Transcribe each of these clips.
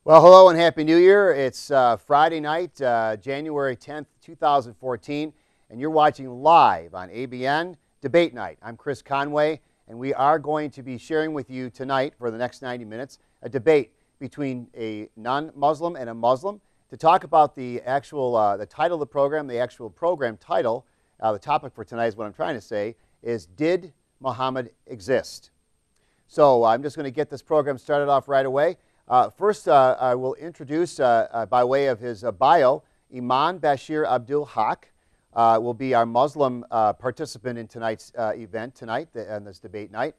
Well, hello and Happy New Year. It's Friday night, January 10th, 2014, and you're watching live on ABN Debate Night. I'm Chris Conway, and we are going to be sharing with you tonight for the next 90 minutes a debate between a non-Muslim and a Muslim to talk about the actual, the title of the program, the actual program title. The topic for tonight is what I'm trying to say is, did Muhammad exist? So I'm just going to get this program started off right away. First, I will introduce, by way of his bio, Imam Bashir Abdul Haqq will be our Muslim participant in tonight's event tonight, on this debate night.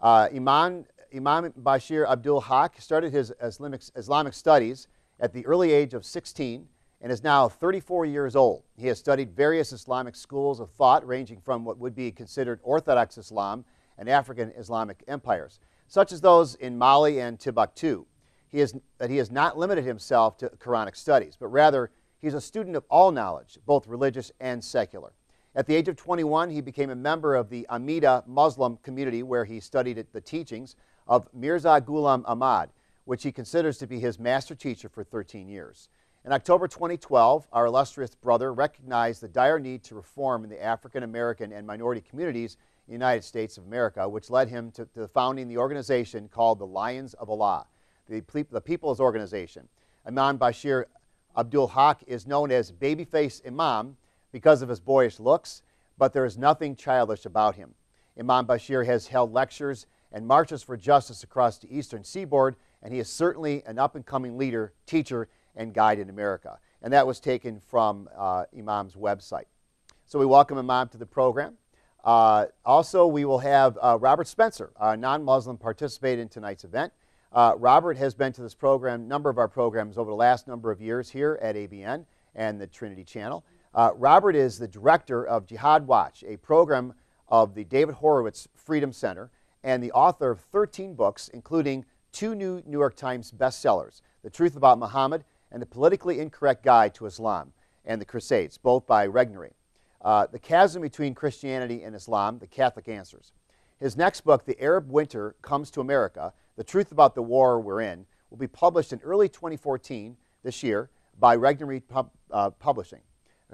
Imam Bashir Abdul Haqq started his Islamic studies at the early age of 16 and is now 34 years old. He has studied various Islamic schools of thought ranging from what would be considered Orthodox Islam and African Islamic empires, such as those in Mali and Timbuktu. He has not limited himself to Quranic studies, but rather he's a student of all knowledge, both religious and secular. At the age of 21, he became a member of the Amida Muslim community, where he studied the teachings of Mirza Ghulam Ahmad, which he considers to be his master teacher for 13 years. In October 2012, our illustrious brother recognized the dire need to reform in the African American and minority communities in the United States of America, which led him to founding the organization called the Lions of Allah, the People's Organization. Imam Bashir Abdul Haqq is known as Babyface Imam because of his boyish looks, but there is nothing childish about him. Imam Bashir has held lectures and marches for justice across the Eastern Seaboard, and he is certainly an up-and-coming leader, teacher, and guide in America. And that was taken from Imam's website. So we welcome Imam to the program. Also, we will have Robert Spencer, a non-Muslim, participate in tonight's event. Robert has been to this program, number of our programs over the last number of years here at ABN and the Trinity Channel. Robert is the director of Jihad Watch, a program of the David Horowitz Freedom Center, and the author of 13 books, including 2 New York Times bestsellers, The Truth About Muhammad and The Politically Incorrect Guide to Islam and the Crusades, both by Regnery. The Chasm Between Christianity and Islam, The Catholic Answers. His next book, The Arab Winter Comes to America, The Truth About the War We're In, will be published in early 2014, this year, by Regnery Publishing.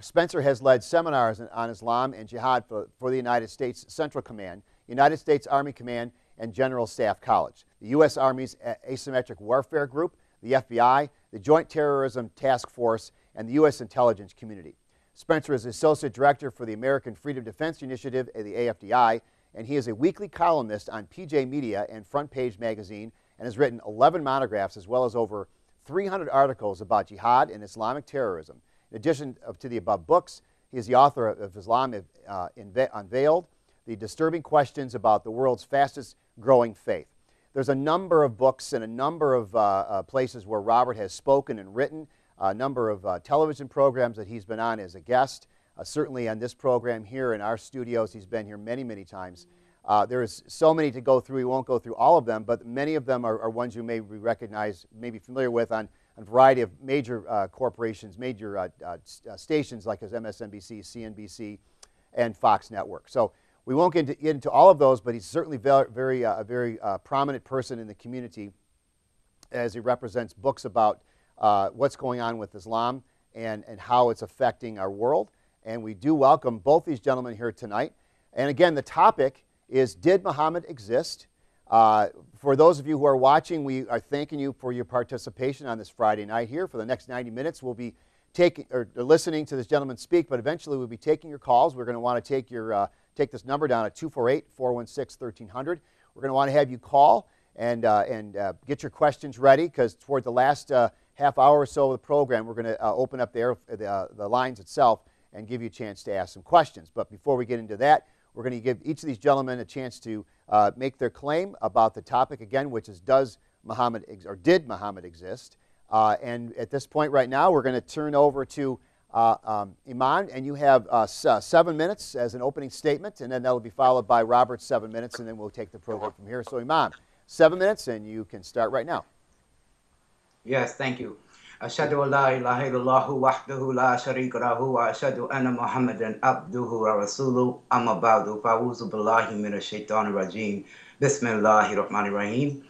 Spencer has led seminars on Islam and Jihad for the United States Central Command, United States Army Command, and General Staff College, the U.S. Army's Asymmetric Warfare Group, the FBI, the Joint Terrorism Task Force, and the U.S. Intelligence Community. Spencer is Associate Director for the American Freedom Defense Initiative at the AFDI, and he is a weekly columnist on PJ Media and Front Page Magazine, and has written 11 monographs as well as over 300 articles about jihad and Islamic terrorism. In addition to the above books, he is the author of Islam Unveiled, The Disturbing Questions About the World's Fastest Growing Faith. There's a number of books and a number of places where Robert has spoken and written, a number of television programs that he's been on as a guest. Certainly on this program here in our studios, he's been here many, many times. There's so many to go through. We won't go through all of them, but many of them are ones you may recognize, may be familiar with on a variety of major corporations, major stations like as MSNBC, CNBC, and Fox Network. So we won't get into all of those, but he's certainly a very prominent person in the community as he represents books about what's going on with Islam and how it's affecting our world. And we do welcome both these gentlemen here tonight. And again, the topic is, did Muhammad exist? For those of you who are watching, we are thanking you for your participation on this Friday night here. For the next 90 minutes, we'll be listening to this gentleman speak, but eventually we'll be taking your calls. We're going to want to take this number down at 248-416-1300. We're going to want to have you call and get your questions ready, because toward the last half hour or so of the program, we're going to open up the lines itself and give you a chance to ask some questions. But before we get into that, we're going to give each of these gentlemen a chance to make their claim about the topic again, which is, did Muhammad exist? And at this point right now, we're going to turn over to Imam, and you have 7 minutes as an opening statement, and then that'll be followed by Robert's 7 minutes, and then we'll take the program from here. So Imam, 7 minutes, and you can start right now. Yes, thank you. أشهد أن لا إله إلا الله وحده لا شريك له وأشهد أن محمدا عبده ورسوله أما بعد فأعوذ بالله من الشيطان الرجيم بسم الله الرحمن الرحيم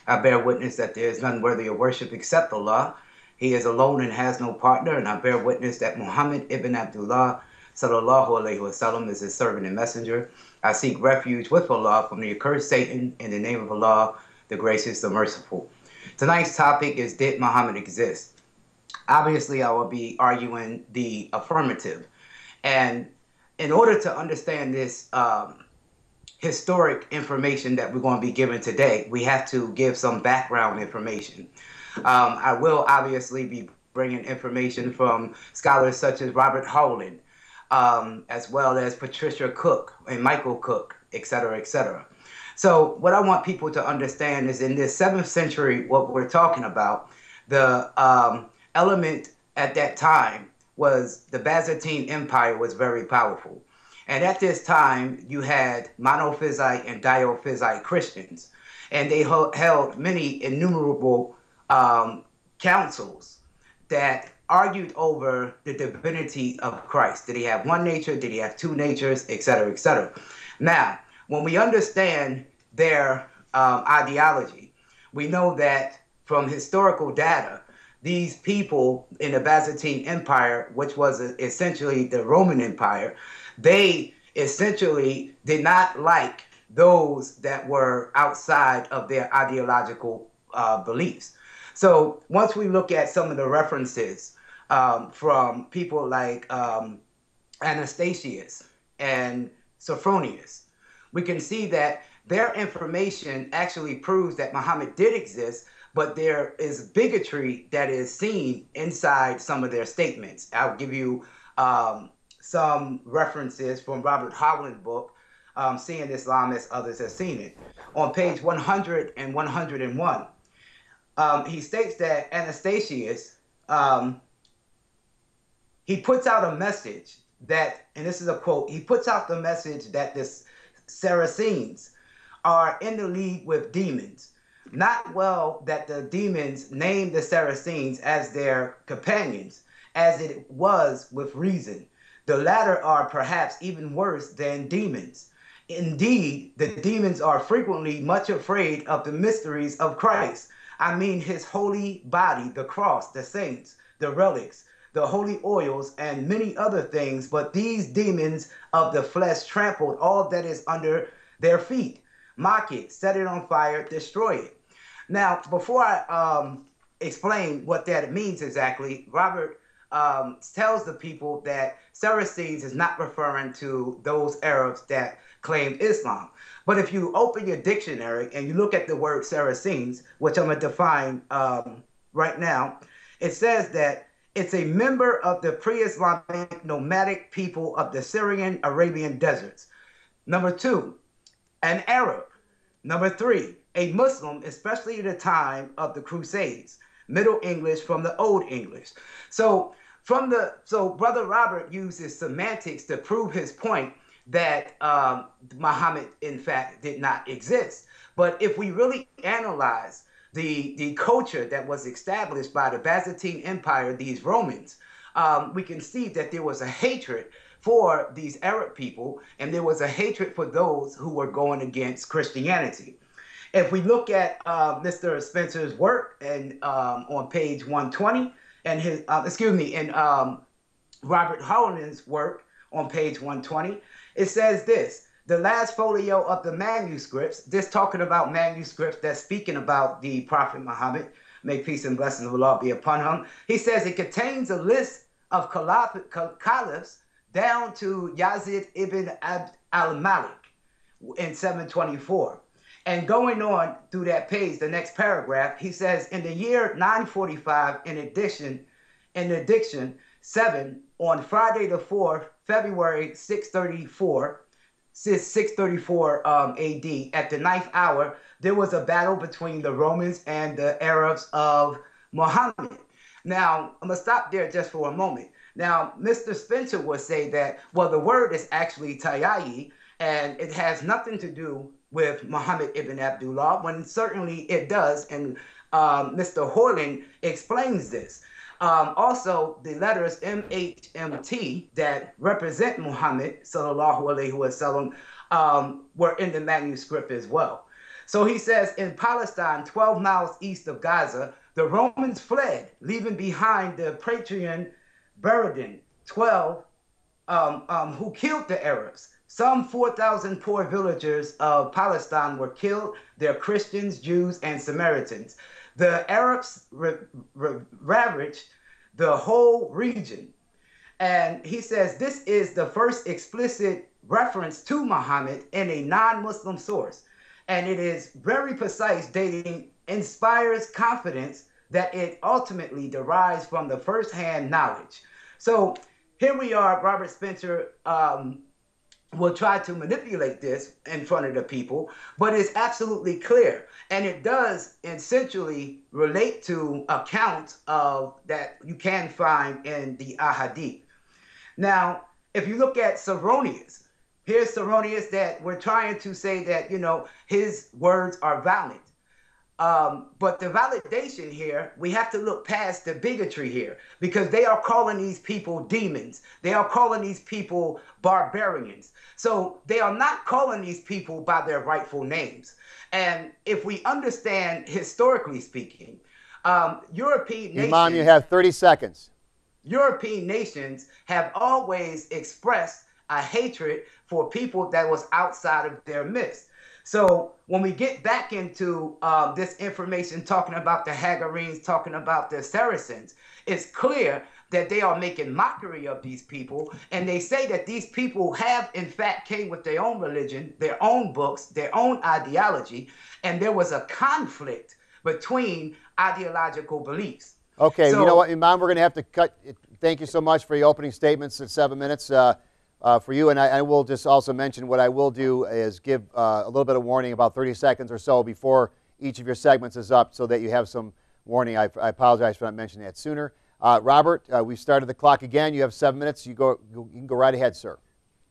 I bear witness that there is none worthy of worship except Allah. He is alone and has no partner. And I bear witness that Muhammad ibn Abdullah sallallahu alaihi wasallam is his servant and messenger. I seek refuge with Allah from the accursed Satan in the name of Allah, the gracious, the merciful. Tonight's topic is, did Muhammad exist? Obviously, I will be arguing the affirmative. And in order to understand this historic information that we're going to be given today, we have to give some background information. I will obviously be bringing information from scholars such as Robert Howland, as well as Patricia Cook and Michael Cook, et cetera, et cetera. So what I want people to understand is in this 7th century, what we're talking about, the element at that time was the Byzantine Empire was very powerful. And at this time, you had monophysite and diophysite Christians, and they held many innumerable councils that argued over the divinity of Christ. Did he have one nature? Did he have two natures? Et cetera, et cetera. Now, when we understand their ideology, we know that from historical data, these people in the Byzantine Empire, which was essentially the Roman Empire, they essentially did not like those that were outside of their ideological beliefs. So once we look at some of the references from people like Anastasius and Sophronius, we can see that their information actually proves that Muhammad did exist, but there is bigotry that is seen inside some of their statements. I'll give you some references from Robert Howland's book, Seeing Islam as Others Have Seen It. On page 100 and 101, he states that Anastasius, he puts out a message that, and this is a quote, he puts out the message that the Saracens are in the league with demons. Not well that the demons named the Saracens as their companions, as it was with reason. The latter are perhaps even worse than demons. Indeed, the demons are frequently much afraid of the mysteries of Christ. I mean his holy body, the cross, the saints, the relics, the holy oils, and many other things. But these demons of the flesh trampled all that is under their feet. Mock it, set it on fire, destroy it. Now, before I explain what that means exactly, Robert tells the people that Saracens is not referring to those Arabs that claim Islam. But if you open your dictionary and you look at the word Saracens, which I'm going to define right now, it says that it's a member of the pre-Islamic nomadic people of the Syrian Arabian deserts. Number 2, an Arab. Number 3, a Muslim, especially at the time of the Crusades. Middle English from the Old English. So Brother Robert uses semantics to prove his point that Muhammad, in fact, did not exist. But if we really analyze the culture that was established by the Byzantine Empire, these Romans, we can see that there was a hatred for these Arab people, and there was a hatred for those who were going against Christianity. If we look at Mr. Spencer's work and on page 120, and his and Robert Howland's work on page 120, it says this: the last folio of the manuscripts, this talking about manuscripts that's speaking about the Prophet Muhammad, may peace and blessings of Allah be upon him. He says it contains a list of caliphs down to Yazid ibn Abd al-Malik in 724. And going on through that page, the next paragraph, he says, in the year 945, in addition 7, on Friday the 4th, February 634 AD, at the 9th hour, there was a battle between the Romans and the Arabs of Muhammad. Now, I'm going to stop there just for a moment. Now, Mr. Spencer would say that, well, the word is actually Tayyi, and it has nothing to do with Muhammad ibn Abdullah, when certainly it does, and Mr. Horling explains this. Also, the letters MHMT that represent Muhammad sallallahu alaihi wasallam were in the manuscript as well. So he says in Palestine, 12 miles east of Gaza, the Romans fled, leaving behind the Praetorian Burden, 12, who killed the Arabs. Some 4,000 poor villagers of Palestine were killed. They're Christians, Jews, and Samaritans. The Arabs ravaged the whole region. And he says this is the first explicit reference to Muhammad in a non-Muslim source. And it is very precise, dating inspires confidence that it ultimately derives from the first-hand knowledge. So here we are, Robert Spencer will try to manipulate this in front of the people, but it's absolutely clear. And it does essentially relate to accounts of that you can find in the Ahadith. Now, if you look at Sironius, here's Sironius that we're trying to say that, his words are valid. But the validation here, we have to look past the bigotry here, because they are calling these people demons. They are calling these people barbarians. So they are not calling these people by their rightful names. And if we understand, historically speaking, European nations... Imam, you have 30 seconds. European nations have always expressed a hatred for people that was outside of their midst. So when we get back into this information, talking about the Hagarenes, talking about the Saracens, it's clear that they are making mockery of these people. And they say that these people have, in fact, came with their own religion, their own books, their own ideology. And there was a conflict between ideological beliefs. Okay, so, you know what, Imam, we're going to have to cut. Thank you so much for your opening statements at 7 minutes for you. And I will just also mention what I will do is give a little bit of warning, about 30 seconds or so before each of your segments is up, so that you have some warning. I apologize for not mentioning that sooner. Robert, we've started the clock again. You have 7 minutes. You can go right ahead, sir.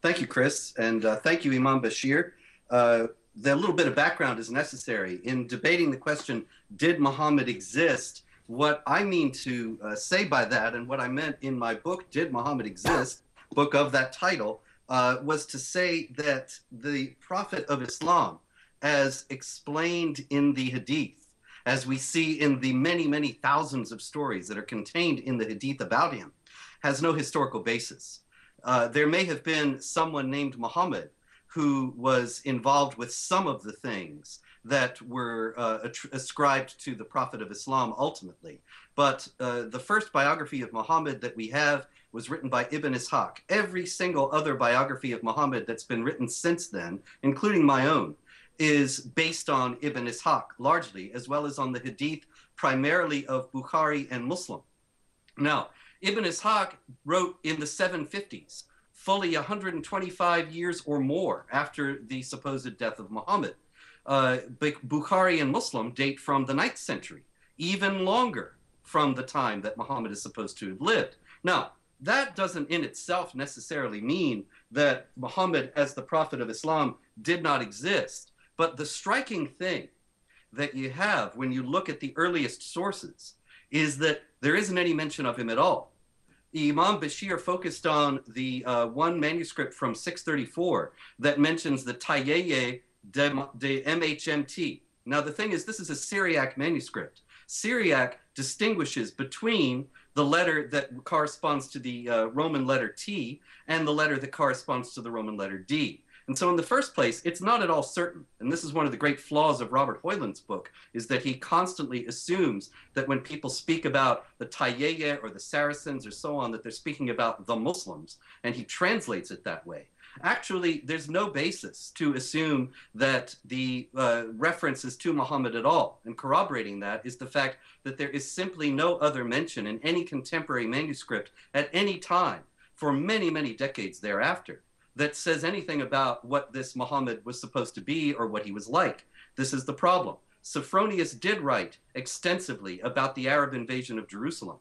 Thank you, Chris, and thank you, Imam Bashir. The little bit of background is necessary. In debating the question, did Muhammad exist? What I mean to say by that, and what I meant in my book, Did Muhammad Exist?, book of that title, was to say that the Prophet of Islam, as explained in the Hadith, as we see in the many, many thousands of stories that are contained in the Hadith about him, has no historical basis. There may have been someone named Muhammad who was involved with some of the things that were ascribed to the Prophet of Islam ultimately. But the first biography of Muhammad that we have was written by Ibn Ishaq. Every single other biography of Muhammad that's been written since then, including my own, is based on Ibn Ishaq largely, as well as on the Hadith primarily of Bukhari and Muslim. Now, Ibn Ishaq wrote in the 750s, fully 125 years or more after the supposed death of Muhammad. Bukhari and Muslim date from the 9th century, even longer from the time that Muhammad is supposed to have lived. Now, that doesn't in itself necessarily mean that Muhammad as the Prophet of Islam did not exist. But the striking thing that you have when you look at the earliest sources is that there isn't any mention of him at all. Imam Bashir focused on the one manuscript from 634 that mentions the Tayyeye de MHMT. Now, the thing is, this is a Syriac manuscript. Syriac distinguishes between the letter that corresponds to the Roman letter T and the letter that corresponds to the Roman letter D. And so in the first place, it's not at all certain, and this is one of the great flaws of Robert Hoyland's book, is that he constantly assumes that when people speak about the Tayyeye or the Saracens or so on, that they're speaking about the Muslims, and he translates it that way. Actually, there's no basis to assume that the reference is to Muhammad at all. And corroborating that is the fact that there is simply no other mention in any contemporary manuscript at any time for many, many decades thereafter that says anything about what this Muhammad was supposed to be or what he was like. This is the problem. Sophronius did write extensively about the Arab invasion of Jerusalem.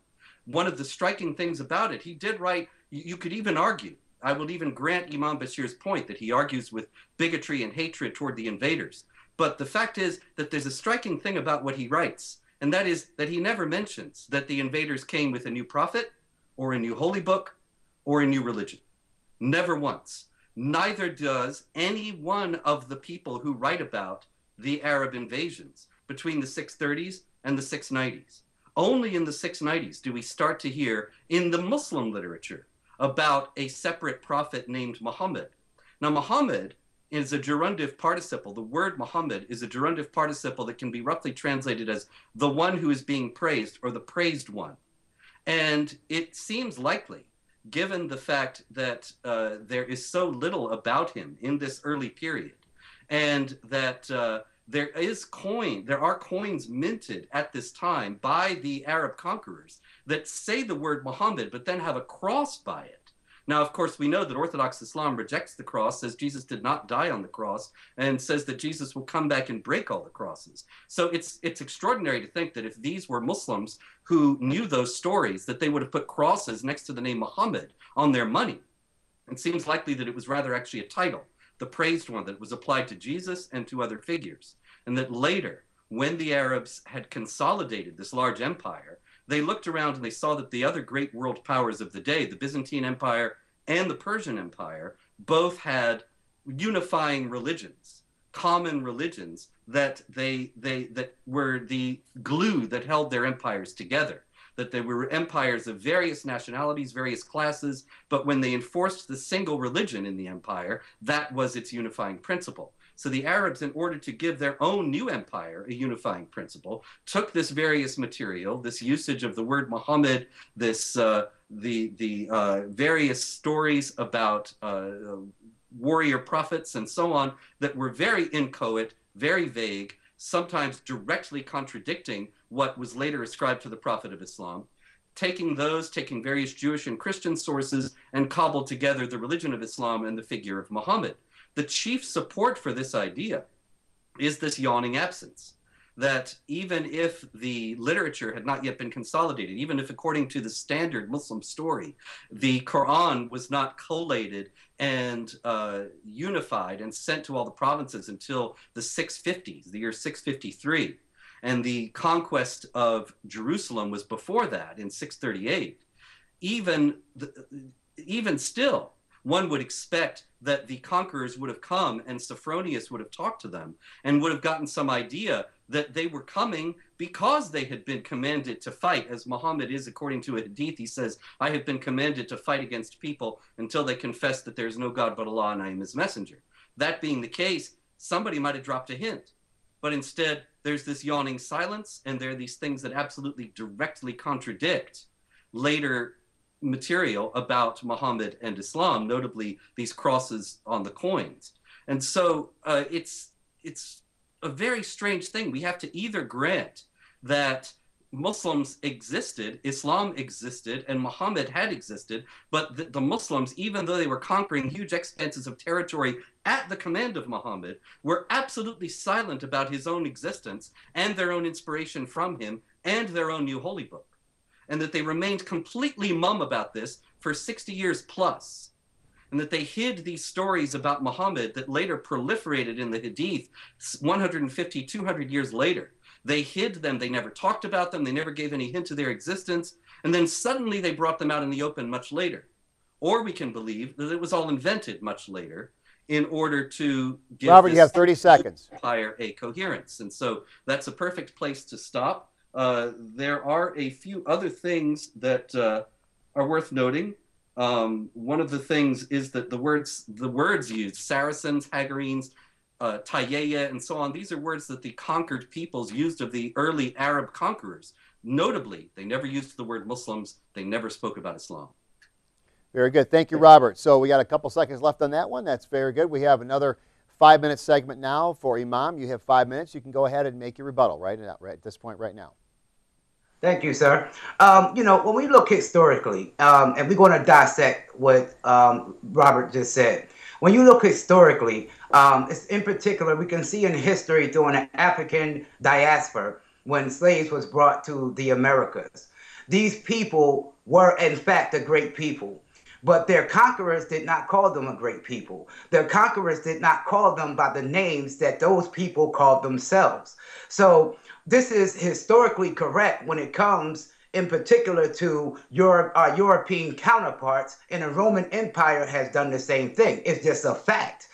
One of the striking things about it, he did write, you could even argue, I will even grant Imam Bashir's point that he argues with bigotry and hatred toward the invaders. But the fact is that there's a striking thing about what he writes, and that is that he never mentions that the invaders came with a new prophet or a new holy book or a new religion. Never once. Neither does any one of the people who write about the Arab invasions between the 630s and the 690s. Only in the 690s do we start to hear in the Muslim literature about a separate prophet named Muhammad. Now, Muhammad is a gerundive participle. The word Muhammad is a gerundive participle that can be roughly translated as the one who is being praised or the praised one. And it seems likely, given the fact that there is so little about him in this early period, and that there are coins minted at this time by the Arab conquerors that say the word Muhammad, but then have a cross by it. Now, of course, we know that Orthodox Islam rejects the cross, says Jesus did not die on the cross, and says that Jesus will come back and break all the crosses. So it's extraordinary to think that if these were Muslims who knew those stories, that they would have put crosses next to the name Muhammad on their money. It seems likely that it was rather actually a title, the praised one, that was applied to Jesus and to other figures. And that later, when the Arabs had consolidated this large empire, they looked around and they saw that the other great world powers of the day, the Byzantine Empire and the Persian Empire, both had unifying religions, common religions that that were the glue that held their empires together. That they were empires of various nationalities, various classes, but when they enforced the single religion in the empire, that was its unifying principle. So the Arabs, in order to give their own new empire a unifying principle, took this various material, this usage of the word Muhammad, this the various stories about warrior prophets and so on, that were very inchoate, very vague, sometimes directly contradicting what was later ascribed to the Prophet of Islam, taking various Jewish and Christian sources and cobbled together the religion of Islam and the figure of Muhammad. The chief support for this idea is this yawning absence, that even if the literature had not yet been consolidated, even if according to the standard Muslim story, the Quran was not collated and unified and sent to all the provinces until the 650s, the year 653, and the conquest of Jerusalem was before that in 638, even still, one would expect that the conquerors would have come and Sophronius would have talked to them and would have gotten some idea that they were coming because they had been commanded to fight, as Muhammad is, according to a hadith. He says, I have been commanded to fight against people until they confess that there is no God but Allah and I am his messenger. That being the case, somebody might have dropped a hint. But instead, there's this yawning silence, and there are these things that absolutely directly contradict later material about Muhammad and Islam, notably these crosses on the coins. And so it's a very strange thing. We have to either grant that Muslims existed, Islam existed, and Muhammad had existed, but the Muslims, even though they were conquering huge expanses of territory at the command of Muhammad, were absolutely silent about his own existence and their own inspiration from him and their own new holy book. And that they remained completely mum about this for 60 years plus. And that they hid these stories about Muhammad that later proliferated in the Hadith 150, 200 years later. They hid them, they never talked about them, they never gave any hint of their existence, and then suddenly they brought them out in the open much later. Or we can believe that it was all invented much later in order to give Robert, you have 30 seconds. Empire a coherence. And so that's a perfect place to stop. There are a few other things that are worth noting. One of the things is that the words used, Saracens, Hagarenes, Tayyeya, and so on, these are words that the conquered peoples used of the early Arab conquerors. Notably, they never used the word Muslims. They never spoke about Islam. Very good. Thank you, Robert. So we got a couple seconds left on that one. That's very good. We have another 5-minute segment now for Imam. You have 5 minutes. You can go ahead and make your rebuttal right at this point right now. Thank you, sir. When we look historically, and we're going to dissect what Robert just said, when you look historically, in particular, we can see in history during the African diaspora, when slaves was brought to the Americas, these people were, in fact, a great people. But their conquerors did not call them a great people. Their conquerors did not call them by the names that those people called themselves. So this is historically correct when it comes in particular to our European counterparts, and the Roman Empire has done the same thing. It's just a fact.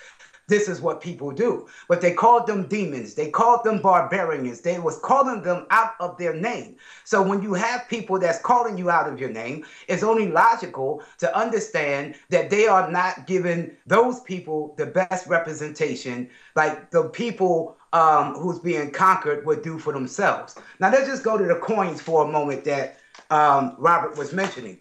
this is what people do. But they called them demons. They called them barbarians. They was calling them out of their name. So when you have people that's calling you out of your name, it's only logical to understand that they are not giving those people the best representation like the people who's being conquered would do for themselves. Now let's just go to the coins for a moment that Robert was mentioning.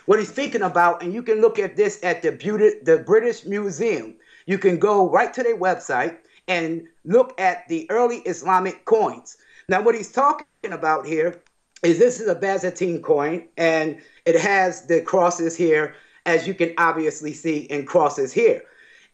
What he's speaking about, and you can look at this at the British Museum. You can go right to their website and look at the early Islamic coins. Now, what he's talking about here is this is a Byzantine coin, and it has the crosses here, as you can obviously see, and crosses here.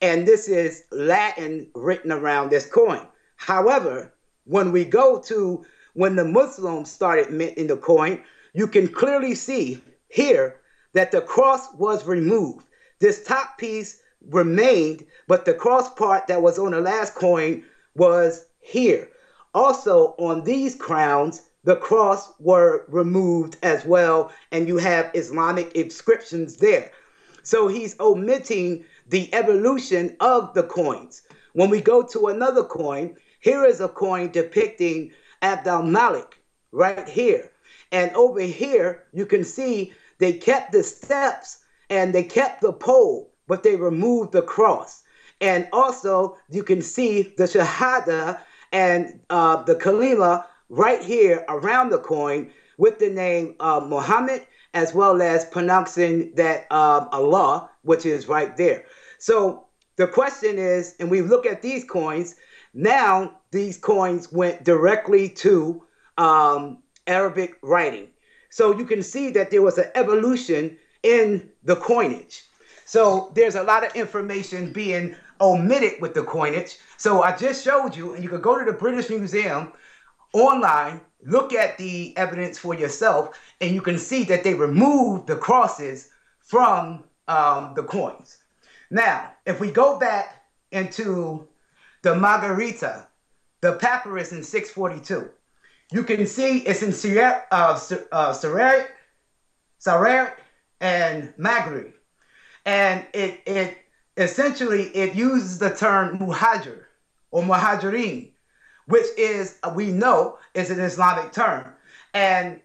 And this is Latin written around this coin. However, when we go to when the Muslims started minting the coin, you can clearly see here that the cross was removed. This top piece remained, but the cross part that was on the last coin was here. Also, on these crowns, the cross were removed as well, and you have Islamic inscriptions there. So he's omitting the evolution of the coins. When we go to another coin, here is a coin depicting Abdul Malik right here. And over here, you can see they kept the steps and they kept the pole, but they removed the cross. And also, you can see the Shahada and the Kalima right here around the coin with the name Muhammad, as well as pronouncing that Allah, which is right there. So the question is, and we look at these coins, now these coins went directly to Arabic writing. So you can see that there was an evolution in the coinage. So there's a lot of information being omitted with the coinage. So I just showed you, and you can go to the British Museum online, look at the evidence for yourself, and you can see that they removed the crosses from the coins. Now, if we go back into the Margarita, the papyrus in 642, you can see it's in Syriac and Maghrib. And it essentially, it uses the term muhajir or muhajirin, which is, we know, is an Islamic term. And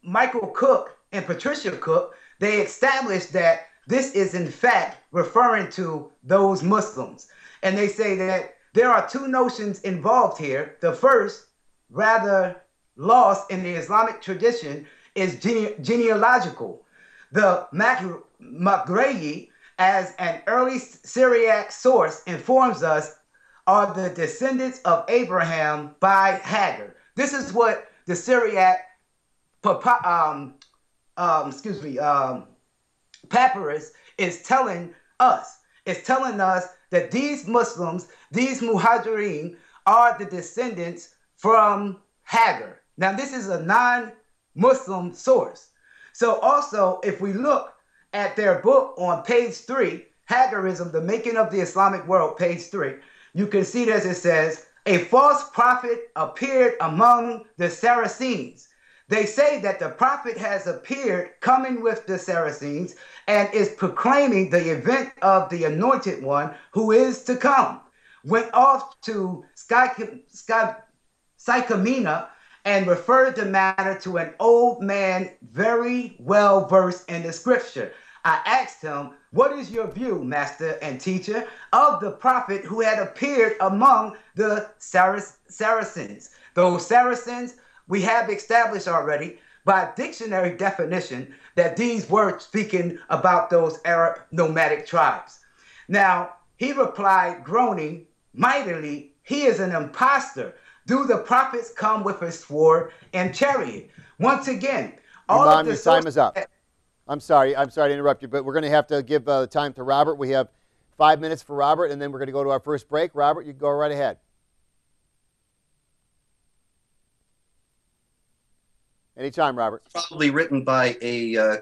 Michael Cook and Patricia Cook, they established that this is in fact referring to those Muslims. And they say that there are two notions involved here. The first, rather lost in the Islamic tradition, is genealogical. The Maghreyi, as an early Syriac source, informs us are the descendants of Abraham by Hagar. This is what the Syriac papyrus is telling us. It's telling us that these Muslims, these Muhajirin, are the descendants from Hagar. Now, this is a non-Muslim source. So also, if we look at their book on page 3, Hagarism, the Making of the Islamic World, page 3, you can see that it says, a false prophet appeared among the Saracens. They say that the prophet has appeared coming with the Saracens and is proclaiming the event of the anointed one who is to come. Went off to Sycamina and referred the matter to an old man very well versed in the scripture. I asked him, what is your view, master and teacher, of the prophet who had appeared among the Saracens? Those Saracens, we have established already by dictionary definition that these were speaking about those Arab nomadic tribes. Now, he replied, groaning mightily, he is an impostor. Do the prophets come with a sword and chariot? Once again, all Imam, of the your time is up. I'm sorry to interrupt you, but we're going to have to give time to Robert. We have 5 minutes for Robert, and then we're going to go to our first break. Robert, you go right ahead. Anytime, Robert. Probably written by a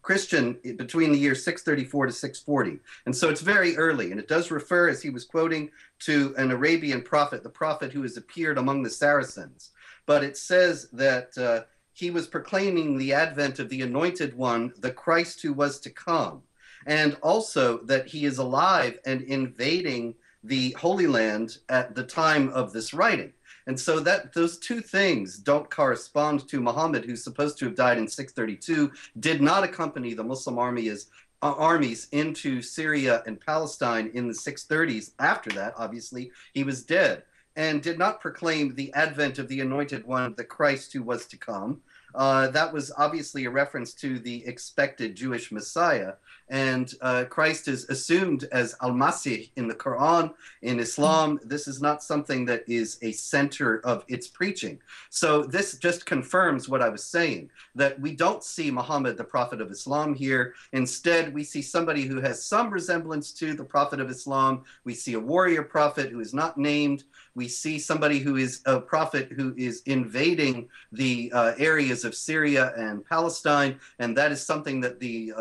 Christian between the years 634 to 640. And so it's very early, and it does refer, as he was quoting, to an Arabian prophet, the prophet who has appeared among the Saracens. But it says that he was proclaiming the advent of the anointed one, the Christ who was to come. and also that he is alive and invading the Holy Land at the time of this writing. And so that those two things don't correspond to Muhammad, who's supposed to have died in 632, did not accompany the Muslim armies into Syria and Palestine in the 630s. After that, obviously, he was dead, and did not proclaim the advent of the Anointed One, the Christ who was to come. That was obviously a reference to the expected Jewish Messiah. And Christ is assumed as Al-Masih in the Quran. In Islam, this is not something that is a center of its preaching. So this just confirms what I was saying, that we don't see Muhammad, the prophet of Islam, here. Instead, we see somebody who has some resemblance to the prophet of Islam. We see a warrior prophet who is not named. We see somebody who is a prophet who is invading the areas of Syria and Palestine, and that is something that the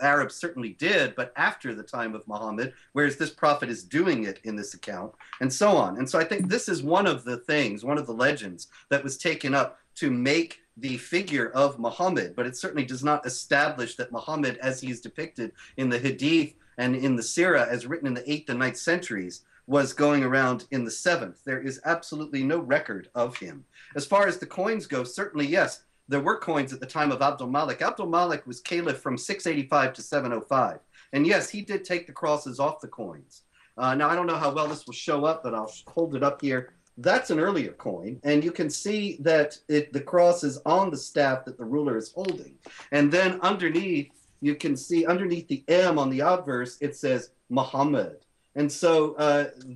Arabs certainly did, but after the time of Muhammad, whereas this prophet is doing it in this account, and so on. And so I think this is one of the things, one of the legends that was taken up to make the figure of Muhammad, but it certainly does not establish that Muhammad, as he is depicted in the Hadith and in the Sirah, as written in the 8th and 9th centuries, was going around in the 7th. There is absolutely no record of him. As far as the coins go, certainly, yes, there were coins at the time of Abdul Malik. Abdul Malik was caliph from 685 to 705. And yes, he did take the crosses off the coins. Now, I don't know how well this will show up, but I'll hold it up here. That's an earlier coin, and you can see that the cross is on the staff that the ruler is holding. And then underneath, you can see underneath the M on the obverse, it says Muhammad. And so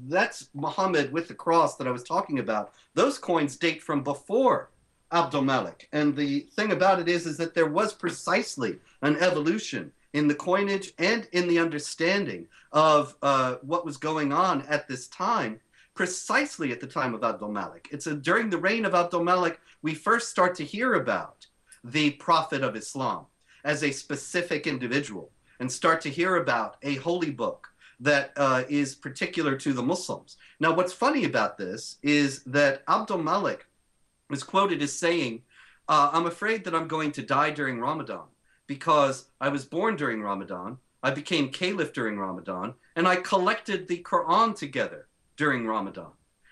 that's Muhammad with the cross that I was talking about. Those coins date from before Abdul Malik. And the thing about it is that there was precisely an evolution in the coinage and in the understanding of what was going on at this time, precisely at the time of Abdul Malik. It's during the reign of Abdul Malik, we first start to hear about the Prophet of Islam as a specific individual, and start to hear about a holy book that is particular to the Muslims. Now, what's funny about this is that Abdul Malik was quoted as saying, I'm afraid that I'm going to die during Ramadan because I was born during Ramadan, I became caliph during Ramadan, and I collected the Quran together during Ramadan.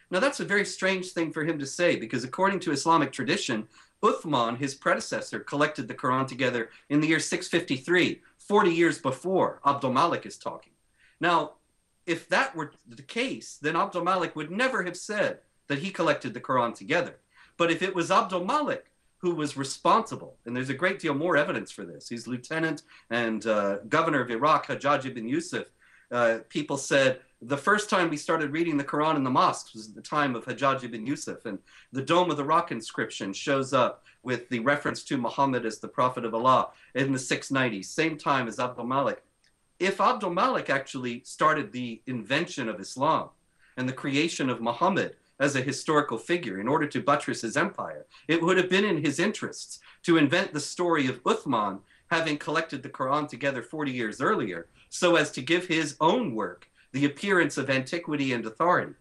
Now, that's a very strange thing for him to say, because according to Islamic tradition, Uthman, his predecessor, collected the Quran together in the year 653, 40 years before Abdul Malik is talking. Now, if that were the case, then Abdul Malik would never have said that he collected the Quran together. But if it was Abdul Malik who was responsible, and there's a great deal more evidence for this, he's lieutenant and governor of Iraq, Hajjaj ibn Yusuf, people said the first time we started reading the Quran in the mosques was at the time of Hajjaj ibn Yusuf, and the Dome of the Rock inscription shows up with the reference to Muhammad as the Prophet of Allah in the 690s, same time as Abdul Malik. If Abdul Malik actually started the invention of Islam and the creation of Muhammad as a historical figure in order to buttress his empire, it would have been in his interests to invent the story of Uthman having collected the Quran together 40 years earlier, so as to give his own work the appearance of antiquity and authority.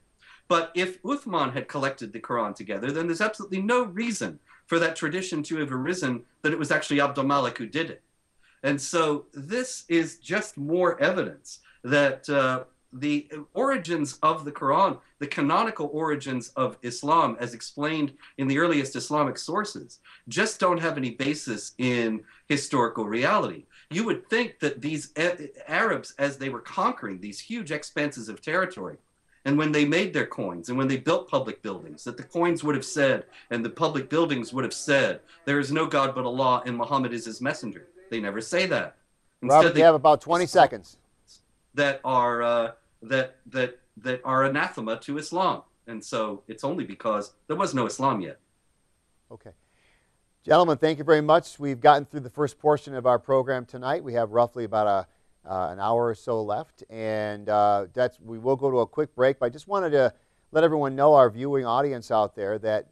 But if Uthman had collected the Quran together, then there's absolutely no reason for that tradition to have arisen that it was actually Abdul Malik who did it. And so this is just more evidence that the origins of the Quran, the canonical origins of Islam as explained in the earliest Islamic sources, just don't have any basis in historical reality. You would think that these Arabs, as they were conquering these huge expanses of territory, and when they made their coins and when they built public buildings, that the coins would have said, and the public buildings would have said, there is no God but Allah and Muhammad is his messenger. They never say that. Instead, Robert, you have about 20 seconds. That are that are anathema to Islam, and so it's only because there was no Islam yet. Okay, gentlemen, thank you very much. We've gotten through the first portion of our program tonight. We have roughly about an hour or so left, and we will go to a quick break. But I just wanted to let everyone know, our viewing audience out there, that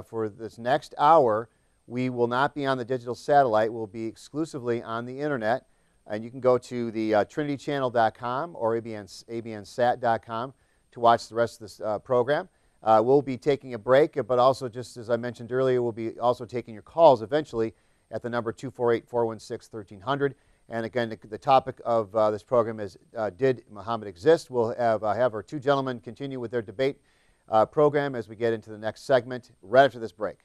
for this next hour, we will not be on the digital satellite. We'll be exclusively on the internet, and you can go to the trinitychannel.com or abnsat.com to watch the rest of this program. We'll be taking a break, but also, just as I mentioned earlier, we'll be also taking your calls eventually at the number 248-416-1300. And again, the topic of this program is, Did Muhammad Exist? We'll have our two gentlemen continue with their debate program as we get into the next segment right after this break.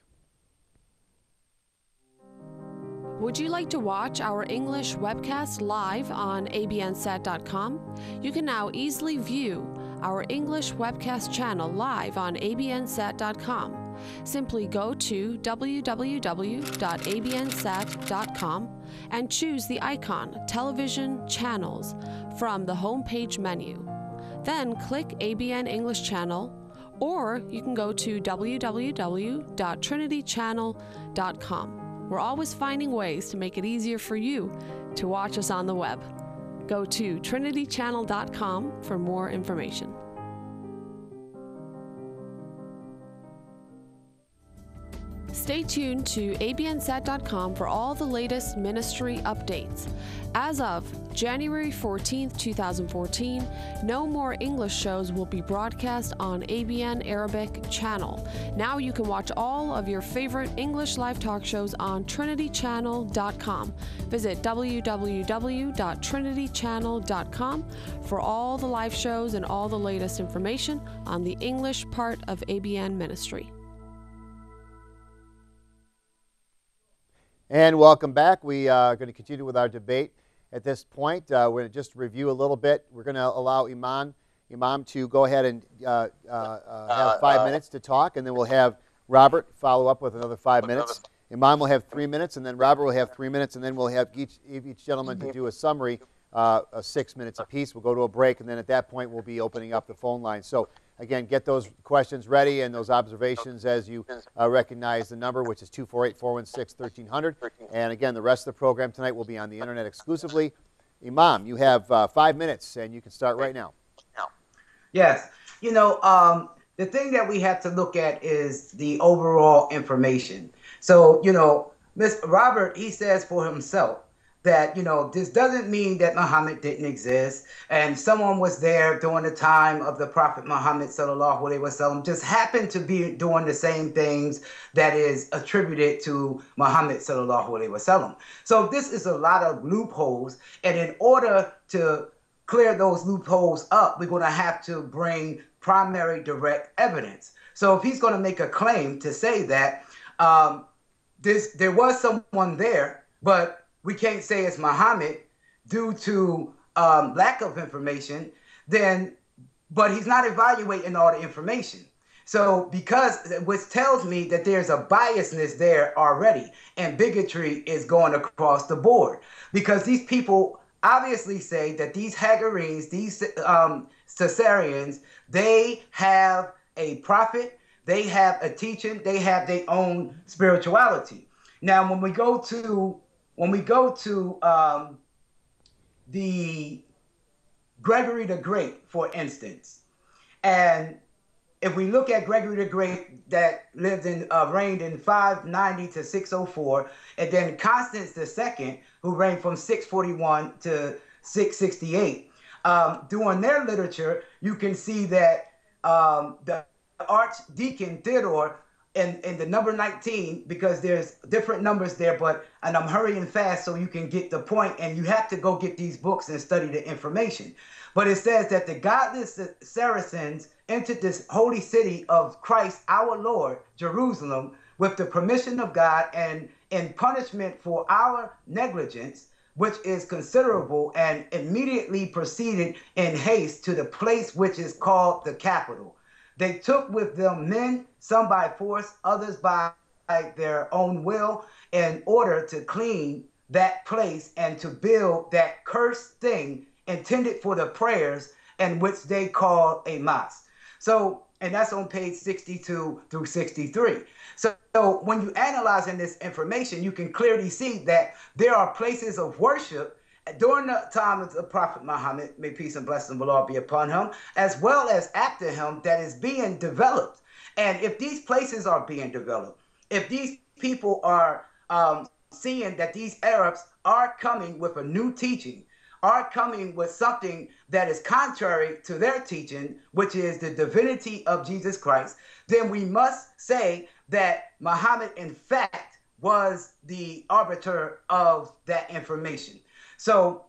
Would you like to watch our English webcast live on abnsat.com? You can now easily view our English webcast channel live on abnsat.com. Simply go to www.abnsat.com and choose the icon Television Channels from the homepage menu. Then click ABN English Channel, or you can go to www.trinitychannel.com. We're always finding ways to make it easier for you to watch us on the web. Go to trinitychannel.com for more information. Stay tuned to abnsat.com for all the latest ministry updates. As of January 14th, 2014, no more English shows will be broadcast on ABN Arabic channel. Now you can watch all of your favorite English live talk shows on trinitychannel.com. Visit www.trinitychannel.com for all the live shows and all the latest information on the English part of ABN ministry. And welcome back. We are going to continue with our debate. At this point, we're going to just review a little bit. We're going to allow Imam to go ahead and have 5 minutes to talk, and then we'll have Robert follow up with another 5 minutes. Imam will have 3 minutes, and then Robert will have 3 minutes, and then we'll have each gentleman to do a summary, 6 minutes apiece. We'll go to a break, and then at that point, we'll be opening up the phone line. So again, get those questions ready and those observations as you recognize the number, which is 248-416-1300. And again, the rest of the program tonight will be on the internet exclusively. Imam, you have 5 minutes, and you can start right now. Yes. The thing that we have to look at is the overall information. So, Mr. Robert, he says for himself that, this doesn't mean that Muhammad didn't exist and someone was there during the time of the Prophet Muhammad sallallahu alaihi wasallam, just happened to be doing the same things that is attributed to Muhammad sallallahu alaihi wasallam. So this is a lot of loopholes, and in order to clear those loopholes up, we're going to have to bring primary direct evidence. So if he's going to make a claim to say that there was someone there, but we can't say it's Muhammad due to lack of information, but he's not evaluating all the information. So which tells me that there's a biasness there already, and bigotry is going across the board, because these people obviously say that these Hagarenes, these Caesarians, they have a prophet, they have a teaching, they have their own spirituality. Now, when we go to the Gregory the Great, for instance, and if we look at Gregory the Great that reigned in 590 to 604, and then Constance II, who reigned from 641 to 668, during their literature, you can see that the Archdeacon Theodore, in the number 19, because there's different numbers there, and I'm hurrying fast so you can get the point, and you have to go get these books and study the information. But it says that the godless Saracens entered this holy city of Christ our Lord, Jerusalem, with the permission of God, and in punishment for our negligence, which is considerable, and immediately proceeded in haste to the place which is called the capital. They took with them men, some by force, others by their own will, in order to clean that place and to build that cursed thing intended for the prayers, and which they call a mosque. So, and that's on page 62 through 63. So when you analyzing this information, you can clearly see that there are places of worship during the time of the Prophet Muhammad, may peace and blessing of Allah be upon him, as well as after him, that is being developed. And if these places are being developed, if these people are seeing that these Arabs are coming with a new teaching, are coming with something that is contrary to their teaching, which is the divinity of Jesus Christ, then we must say that Muhammad, in fact, was the arbiter of that information. So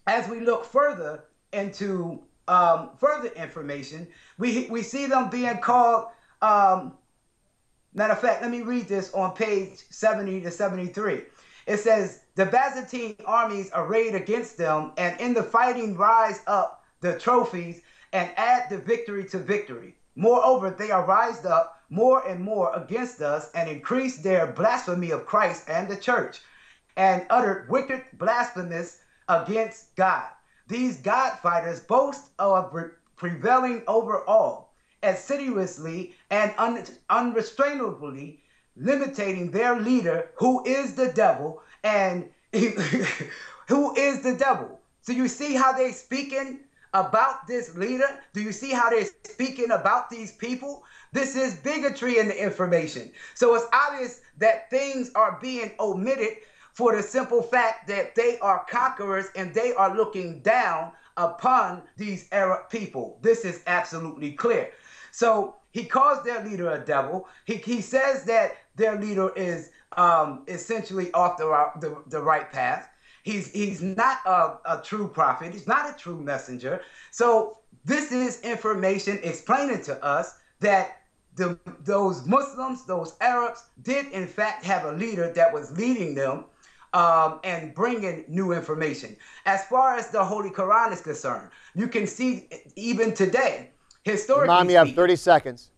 as we look further into further information, we see them being called, matter of fact, let me read this on page 70 to 73. It says, the Byzantine armies arrayed against them, and in the fighting rise up the trophies and add the victory to victory. Moreover, they are rised up more and more against us and increase their blasphemy of Christ and the church, and uttered wicked blasphemies against God. These God fighters boast of prevailing over all, assiduously and unrestrainably limiting their leader, who is the devil, and who is the devil. So you see how they speaking about this leader? Do you see how they're speaking about these people? This is bigotry in the information. So it's obvious that things are being omitted for the simple fact that they are conquerors and they are looking down upon these Arab people. This is absolutely clear. So he calls their leader a devil. He says that their leader is essentially off the right path. He's not a true prophet. He's not a true messenger. So this is information explaining to us that those Muslims, those Arabs, did in fact have a leader that was leading them and bringing new information. As far as the Holy Quran is concerned, you can see even today, historically Imam, you have 30 seconds.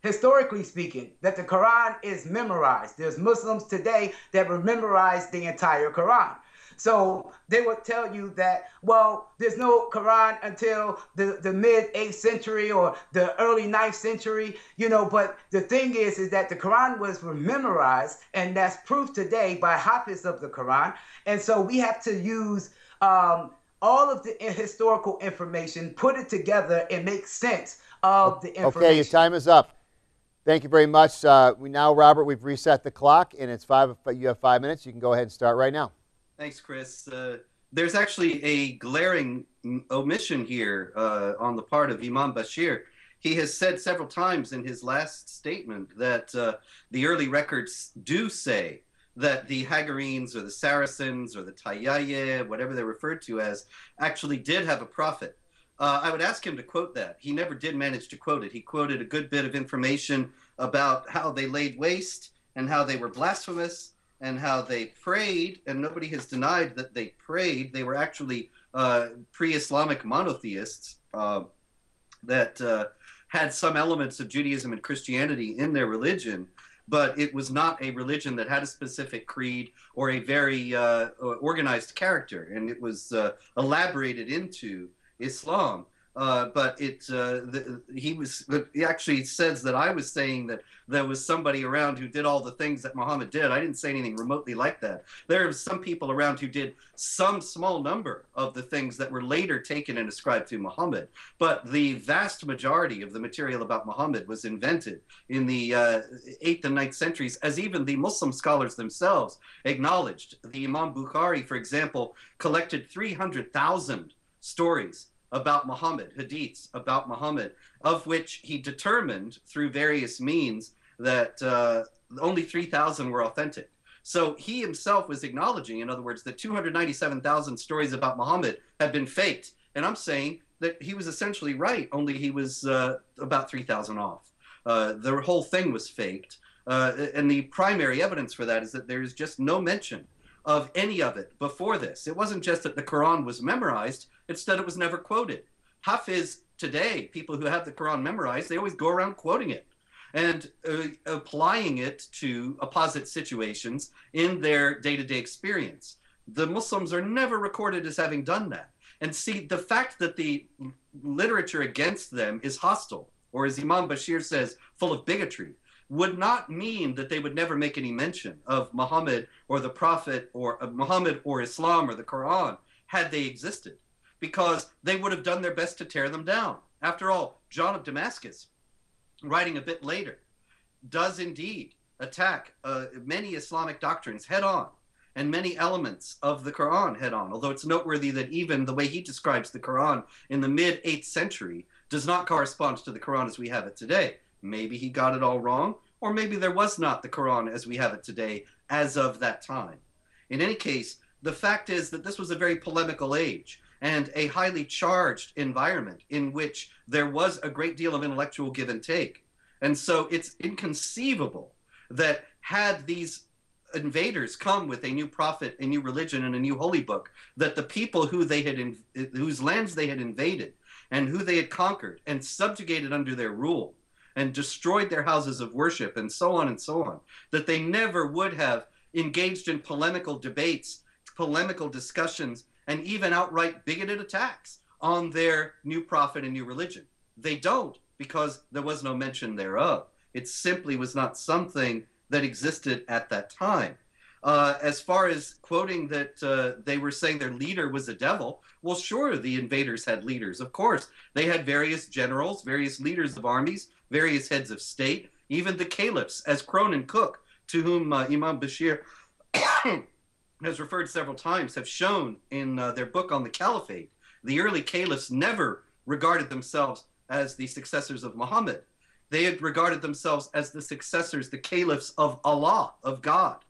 Historically speaking, that the Quran is memorized. There's Muslims today that will memorize the entire Quran. So they would tell you that, well, there's no Quran until the mid-8th century or the early 9th century, you know, but the thing is that the Quran was memorized, and that's proof today by Hafiz of the Quran. And so we have to use all of the historical information, put it together, and make sense of the information. Okay, your time is up. Thank you very much. Robert, we've reset the clock, and it's you have 5 minutes. You can go ahead and start right now. Thanks, Chris. There's actually a glaring omission here on the part of Imam Bashir. He has said several times in his last statement that the early records do say that the Hagarenes or the Saracens or the Tayyaye, whatever they're referred to as, actually did have a prophet. I would ask him to quote that. He never did manage to quote it. He quoted a good bit of information about how they laid waste and how they were blasphemous and how they prayed, and nobody has denied that they prayed. They were actually pre-Islamic monotheists that had some elements of Judaism and Christianity in their religion, but it was not a religion that had a specific creed or a very organized character, and it was elaborated into Islam. But he actually says that I was saying that there was somebody around who did all the things that Muhammad did. I didn't say anything remotely like that. There are some people around who did some small number of the things that were later taken and ascribed to Muhammad. But the vast majority of the material about Muhammad was invented in the 8th and 9th centuries, as even the Muslim scholars themselves acknowledged. The Imam Bukhari, for example, collected 300,000 stories about Muhammad, hadiths about Muhammad, of which he determined through various means that only 3,000 were authentic. So he himself was acknowledging, in other words, that 297,000 stories about Muhammad had been faked. And I'm saying that he was essentially right, only he was about 3,000 off. The whole thing was faked. And the primary evidence for that is that there's just no mention of any of it before this. It wasn't just that the Quran was memorized, instead it was never quoted. Hafiz today, people who have the Quran memorized, they always go around quoting it and applying it to opposite situations in their day-to-day experience. The Muslims are never recorded as having done that. And see, the fact that the literature against them is hostile, or as Imam Bashir says, full of bigotry, would not mean that they would never make any mention of Muhammad or the Prophet or Muhammad or Islam or the Quran had they existed, because they would have done their best to tear them down. After all, John of Damascus, writing a bit later, does indeed attack many Islamic doctrines head on and many elements of the Quran head on, although it's noteworthy that even the way he describes the Quran in the mid-8th century does not correspond to the Quran as we have it today. Maybe he got it all wrong, or maybe there was not the Quran as we have it today as of that time. In any case, The fact is that this was a very polemical age and a highly charged environment in which there was a great deal of intellectual give and take. And so it's inconceivable that had these invaders come with a new prophet, a new religion, and a new holy book, that the people whose lands they had invaded and who they had conquered and subjugated under their rule and destroyed their houses of worship and so on, that they never would have engaged in polemical debates, polemical discussions, and even outright bigoted attacks on their new prophet and new religion. They don't, because there was no mention thereof. It simply was not something that existed at that time. As far as quoting that they were saying their leader was a devil, well, sure, the invaders had leaders, of course. They had various generals, various leaders of armies, various heads of state, even the caliphs, as Cronin Cook, to whom Imam Bashir has referred several times, have shown in their book on the caliphate. The early caliphs never regarded themselves as the successors of Muhammad. They had regarded themselves as the successors, the caliphs of Allah, of God,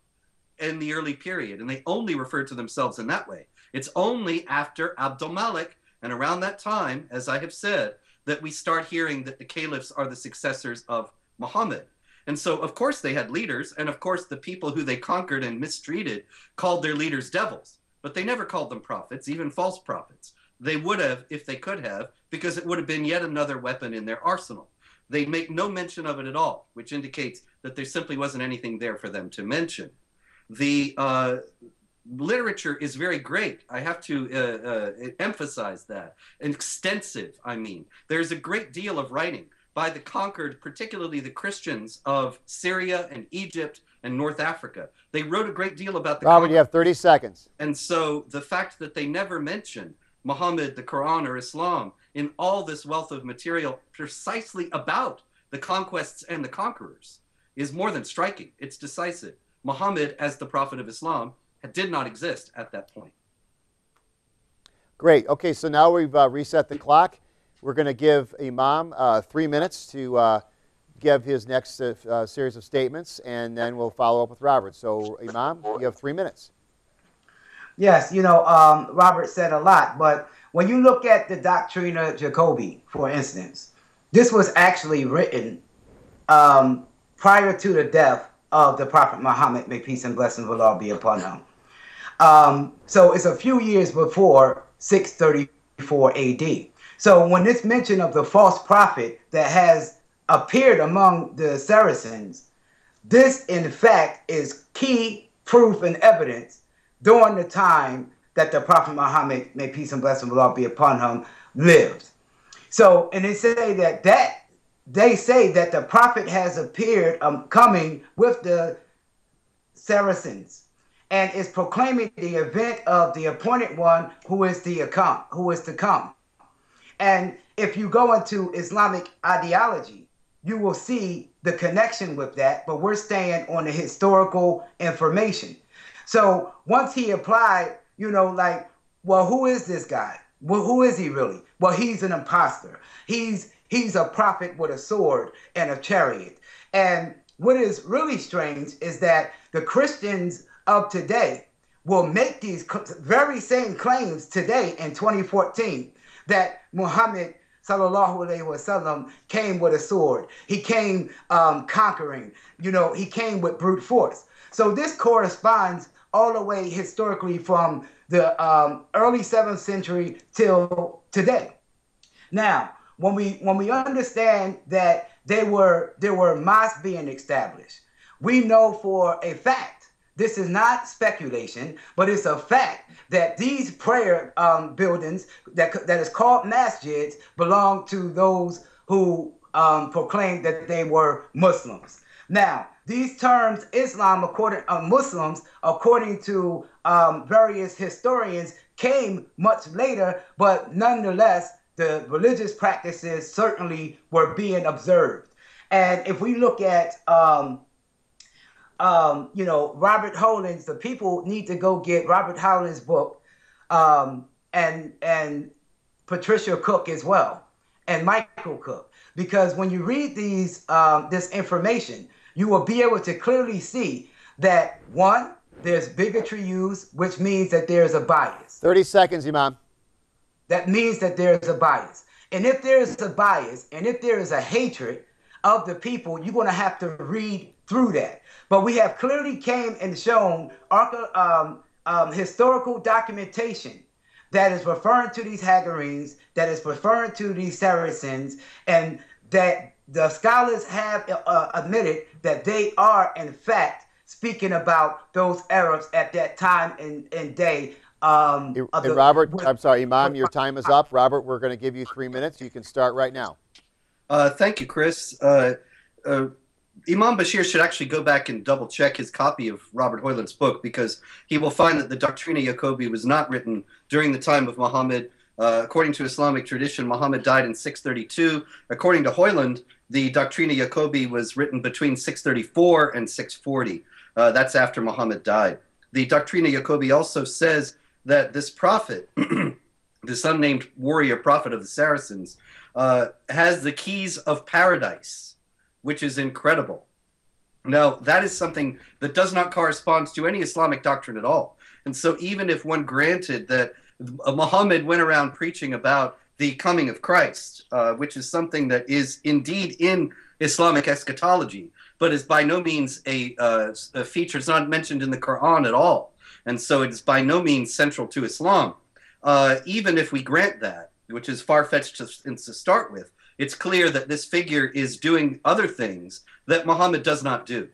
in the early period. And they only referred to themselves in that way. It's only after Abdul Malik, and around that time, as I have said, that we start hearing that the caliphs are the successors of Muhammad. And so, of course, they had leaders. And of course, the people who they conquered and mistreated called their leaders devils. But they never called them prophets, even false prophets. They would have, if they could have, because it would have been yet another weapon in their arsenal. They make no mention of it at all, which indicates that there simply wasn't anything there for them to mention. The literature is very great. I have to emphasize that. And extensive, I mean. There's a great deal of writing by the conquered, particularly the Christians of Syria and Egypt and North Africa. They wrote a great deal about the Robert, you have 30 seconds. And so the fact that they never mention Muhammad, the Quran, or Islam in all this wealth of material precisely about the conquests and the conquerors is more than striking. It's decisive. Muhammad, as the prophet of Islam, did not exist at that point. Great. Okay, so now we've reset the clock. We're going to give Imam 3 minutes to give his next series of statements, and then we'll follow up with Robert. So, Imam, you have 3 minutes. Yes, Robert said a lot, but when you look at the Doctrina Jacobi, for instance, this was actually written prior to the death of the Prophet Muhammad, may peace and blessings of Allah be upon him. So it's a few years before 634 AD. So when this mention of the false prophet that has appeared among the Saracens, this in fact is key proof and evidence during the time that the Prophet Muhammad, may peace and blessing of Allah be upon him, lived. So, and they say that the prophet has appeared coming with the Saracens and is proclaiming the event of the appointed one who is to come. And if you go into Islamic ideology, you will see the connection with that, but we're staying on the historical information. So once he applied, well, who is this guy? Well, who is he really? Well, he's an imposter. He's a prophet with a sword and a chariot. And what is really strange is that the Christians of today will make these very same claims today in 2014 that Muhammad sallallahu alaihi wasallam came with a sword. He came conquering. He came with brute force. So this corresponds all the way historically from the early 7th century till today. Now, when we understand that there were mosques being established, we know for a fact, this is not speculation, but it's a fact that these prayer buildings that is called masjids belong to those who proclaimed that they were Muslims. Now, these terms, Muslims, according to various historians, came much later, but nonetheless, the religious practices certainly were being observed. And if we look at, Robert Holland's, the people need to go get Robert Holland's book, and Patricia Cook as well, and Michael Cook, because when you read these this information, you will be able to clearly see that one, there's bigotry used, which means that there's a bias. 30 seconds, Imam. That means that there's a bias. And if there is a bias, and if there is a hatred of the people, you're going to have to read through that. But we have clearly came and shown historical documentation that is referring to these Hagarenes, that is referring to these Saracens, and that the scholars have admitted that they are, in fact, speaking about those Arabs at that time and day. Robert, I'm sorry, Imam, your time is up. Robert, we're going to give you 3 minutes. You can start right now. Thank you, Chris. Imam Bashir should actually go back and double check his copy of Robert Hoyland's book, because he will find that the Doctrina Jacobi was not written during the time of Muhammad. According to Islamic tradition, Muhammad died in 632. According to Hoyland, the Doctrina Jacobi was written between 634 and 640. That's after Muhammad died. The Doctrina Jacobi also says that this prophet, this unnamed warrior prophet of the Saracens, has the keys of paradise, which is incredible. Now, that is something that does not correspond to any Islamic doctrine at all. And so even if one granted that Muhammad went around preaching about the coming of Christ, which is something that is indeed in Islamic eschatology, but is by no means a feature, it's not mentioned in the Quran at all. And so it is by no means central to Islam. Even if we grant that, which is far-fetched to start with, it's clear that this figure is doing other things that Muhammad does not do.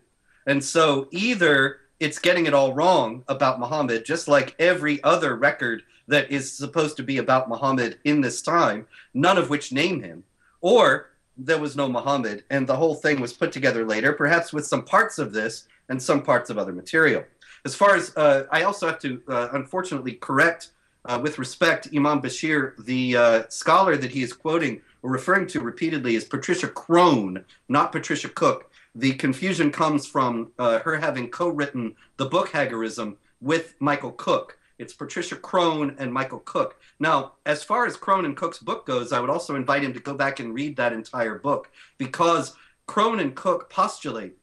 And so either it's getting it all wrong about Muhammad, just like every other record that is supposed to be about Muhammad in this time, none of which name him, or there was no Muhammad and the whole thing was put together later, perhaps with some parts of this and some parts of other material. As far as, I also have to unfortunately correct, with respect, Imam Bashir, the scholar that he is quoting or referring to repeatedly is Patricia Crone, not Patricia Cook. The confusion comes from her having co-written the book Hagarism with Michael Cook. It's Patricia Crone and Michael Cook. Now, as far as Crone and Cook's book goes, I would also invite him to go back and read that entire book, because Crone and Cook postulate,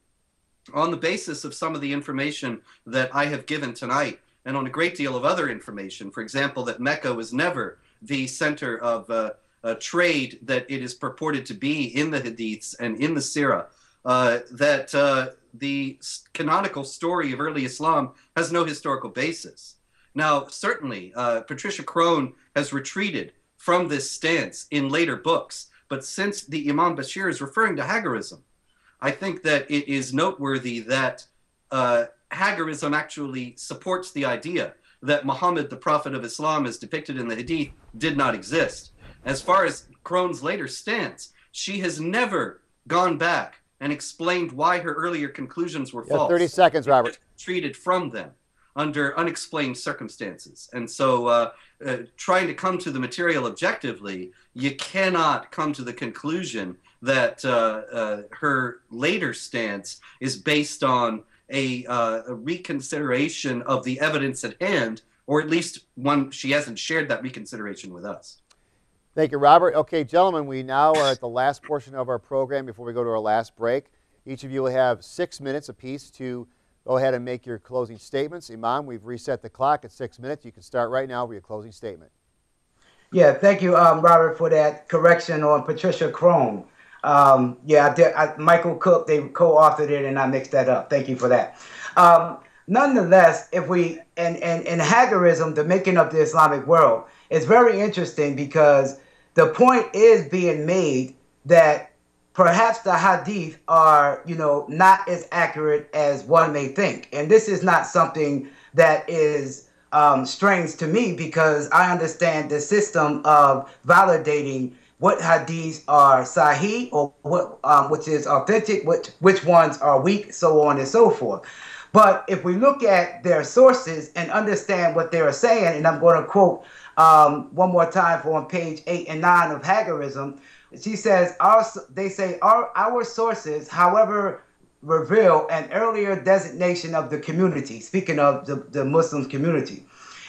on the basis of some of the information that I have given tonight, and on a great deal of other information, for example, that Mecca was never the center of a trade that it is purported to be in the Hadiths and in the Sirah, that the canonical story of early Islam has no historical basis. Now, certainly, Patricia Crone has retreated from this stance in later books, but since the Imam Bashir is referring to Hagarism, I think that it is noteworthy that Hagarism actually supports the idea that Muhammad, the prophet of Islam, as depicted in the Hadith, did not exist. As far as Crone's later stance, she has never gone back and explained why her earlier conclusions were false. 30 seconds, Robert. Treated from them under unexplained circumstances. And so trying to come to the material objectively, you cannot come to the conclusion that her later stance is based on a reconsideration of the evidence at hand, or at least one, she hasn't shared that reconsideration with us. Thank you, Robert. Okay, gentlemen, we now are at the last portion of our program before we go to our last break. Each of you will have 6 minutes apiece to go ahead and make your closing statements. Imam, we've reset the clock at 6 minutes. You can start right now with your closing statement. Yeah, thank you, Robert, for that correction on Patricia Crone. Yeah, Michael Cook, they co-authored it, and I mixed that up. Thank you for that. Nonetheless, if we, in Hagarism, the making of the Islamic world, it's very interesting because the point is being made that perhaps the hadith are, not as accurate as one may think. And this is not something that is strange to me, because I understand the system of validating what hadiths are sahih, or what which is authentic, which ones are weak, so on and so forth. But if we look at their sources and understand what they are saying, and I'm going to quote one more time on page 8 and 9 of Hagarism, she says, our sources, however, reveal an earlier designation of the community, speaking of the Muslim community,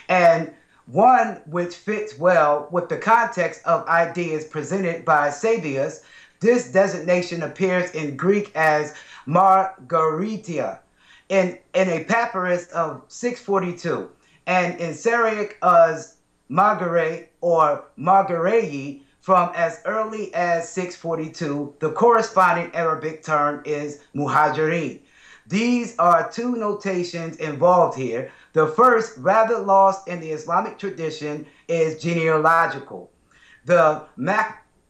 and one which fits well with the context of ideas presented by Sabius. This designation appears in Greek as Margaritia, in a papyrus of 642, and in Syriac as Margaret or Margareyi from as early as 642. The corresponding Arabic term is Muhajirin. These are two notations involved here. The first, rather lost in the Islamic tradition, is genealogical. The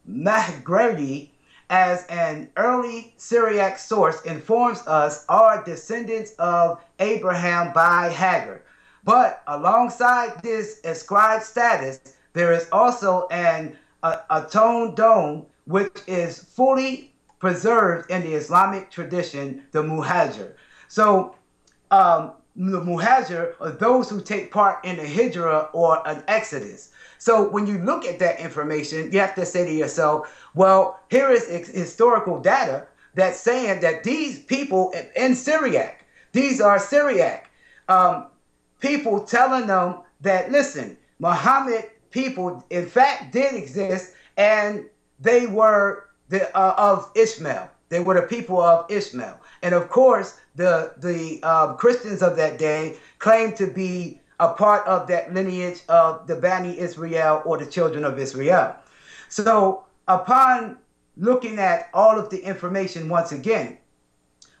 Mahgreli, as an early Syriac source, informs us are descendants of Abraham by Hagar. But alongside this ascribed status, there is also an atoned dome, which is fully preserved in the Islamic tradition, the Muhajir. So the Muhajir are those who take part in a hijrah or an exodus. So when you look at that information, you have to say to yourself, well, here is historical data that's saying that these people in Syriac, these are Syriac people telling them that, listen, Muhammad people, in fact, did exist, and they were of Ishmael. They were the people of Ishmael. And of course, the Christians of that day claimed to be a part of that lineage of the Bani Israel, or the children of Israel. So upon looking at all of the information once again,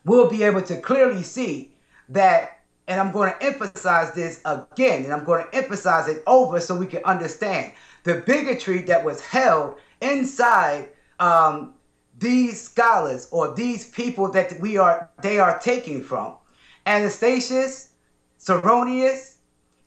we'll be able to clearly see that, and I'm going to emphasize this again, and I'm going to emphasize it over so we can understand the bigotry that was held inside these scholars, or these people that they are taking from. Anastasius, Cyronius,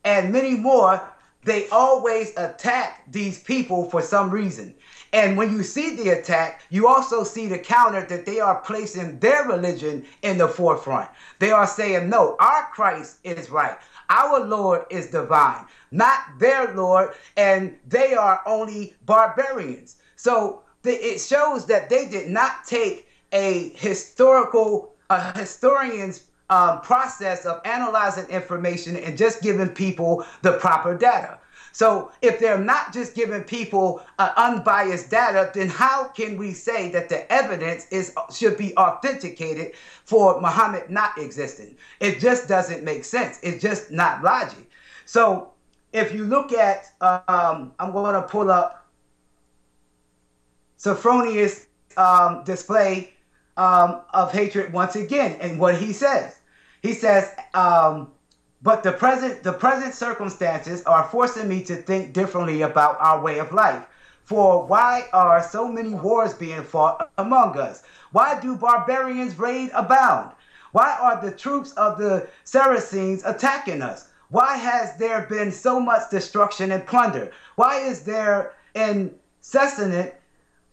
and many more. They always attack these people for some reason. And when you see the attack, you also see the counter, that they are placing their religion in the forefront. They are saying, no, our Christ is right. Our Lord is divine, not their Lord, and they are only barbarians. So it shows that they did not take a historian's process of analyzing information and just giving people the proper data. So if they're not just giving people unbiased data, then how can we say that the evidence should be authenticated for Muhammad not existing? It just doesn't make sense. It's just not logic. So if you look at, I'm going to pull up Sophronius' display of hatred once again, and what he says. He says, but the present circumstances are forcing me to think differently about our way of life. For why are so many wars being fought among us? Why do barbarians raid abound? Why are the troops of the Saracens attacking us? Why has there been so much destruction and plunder? Why is there incessant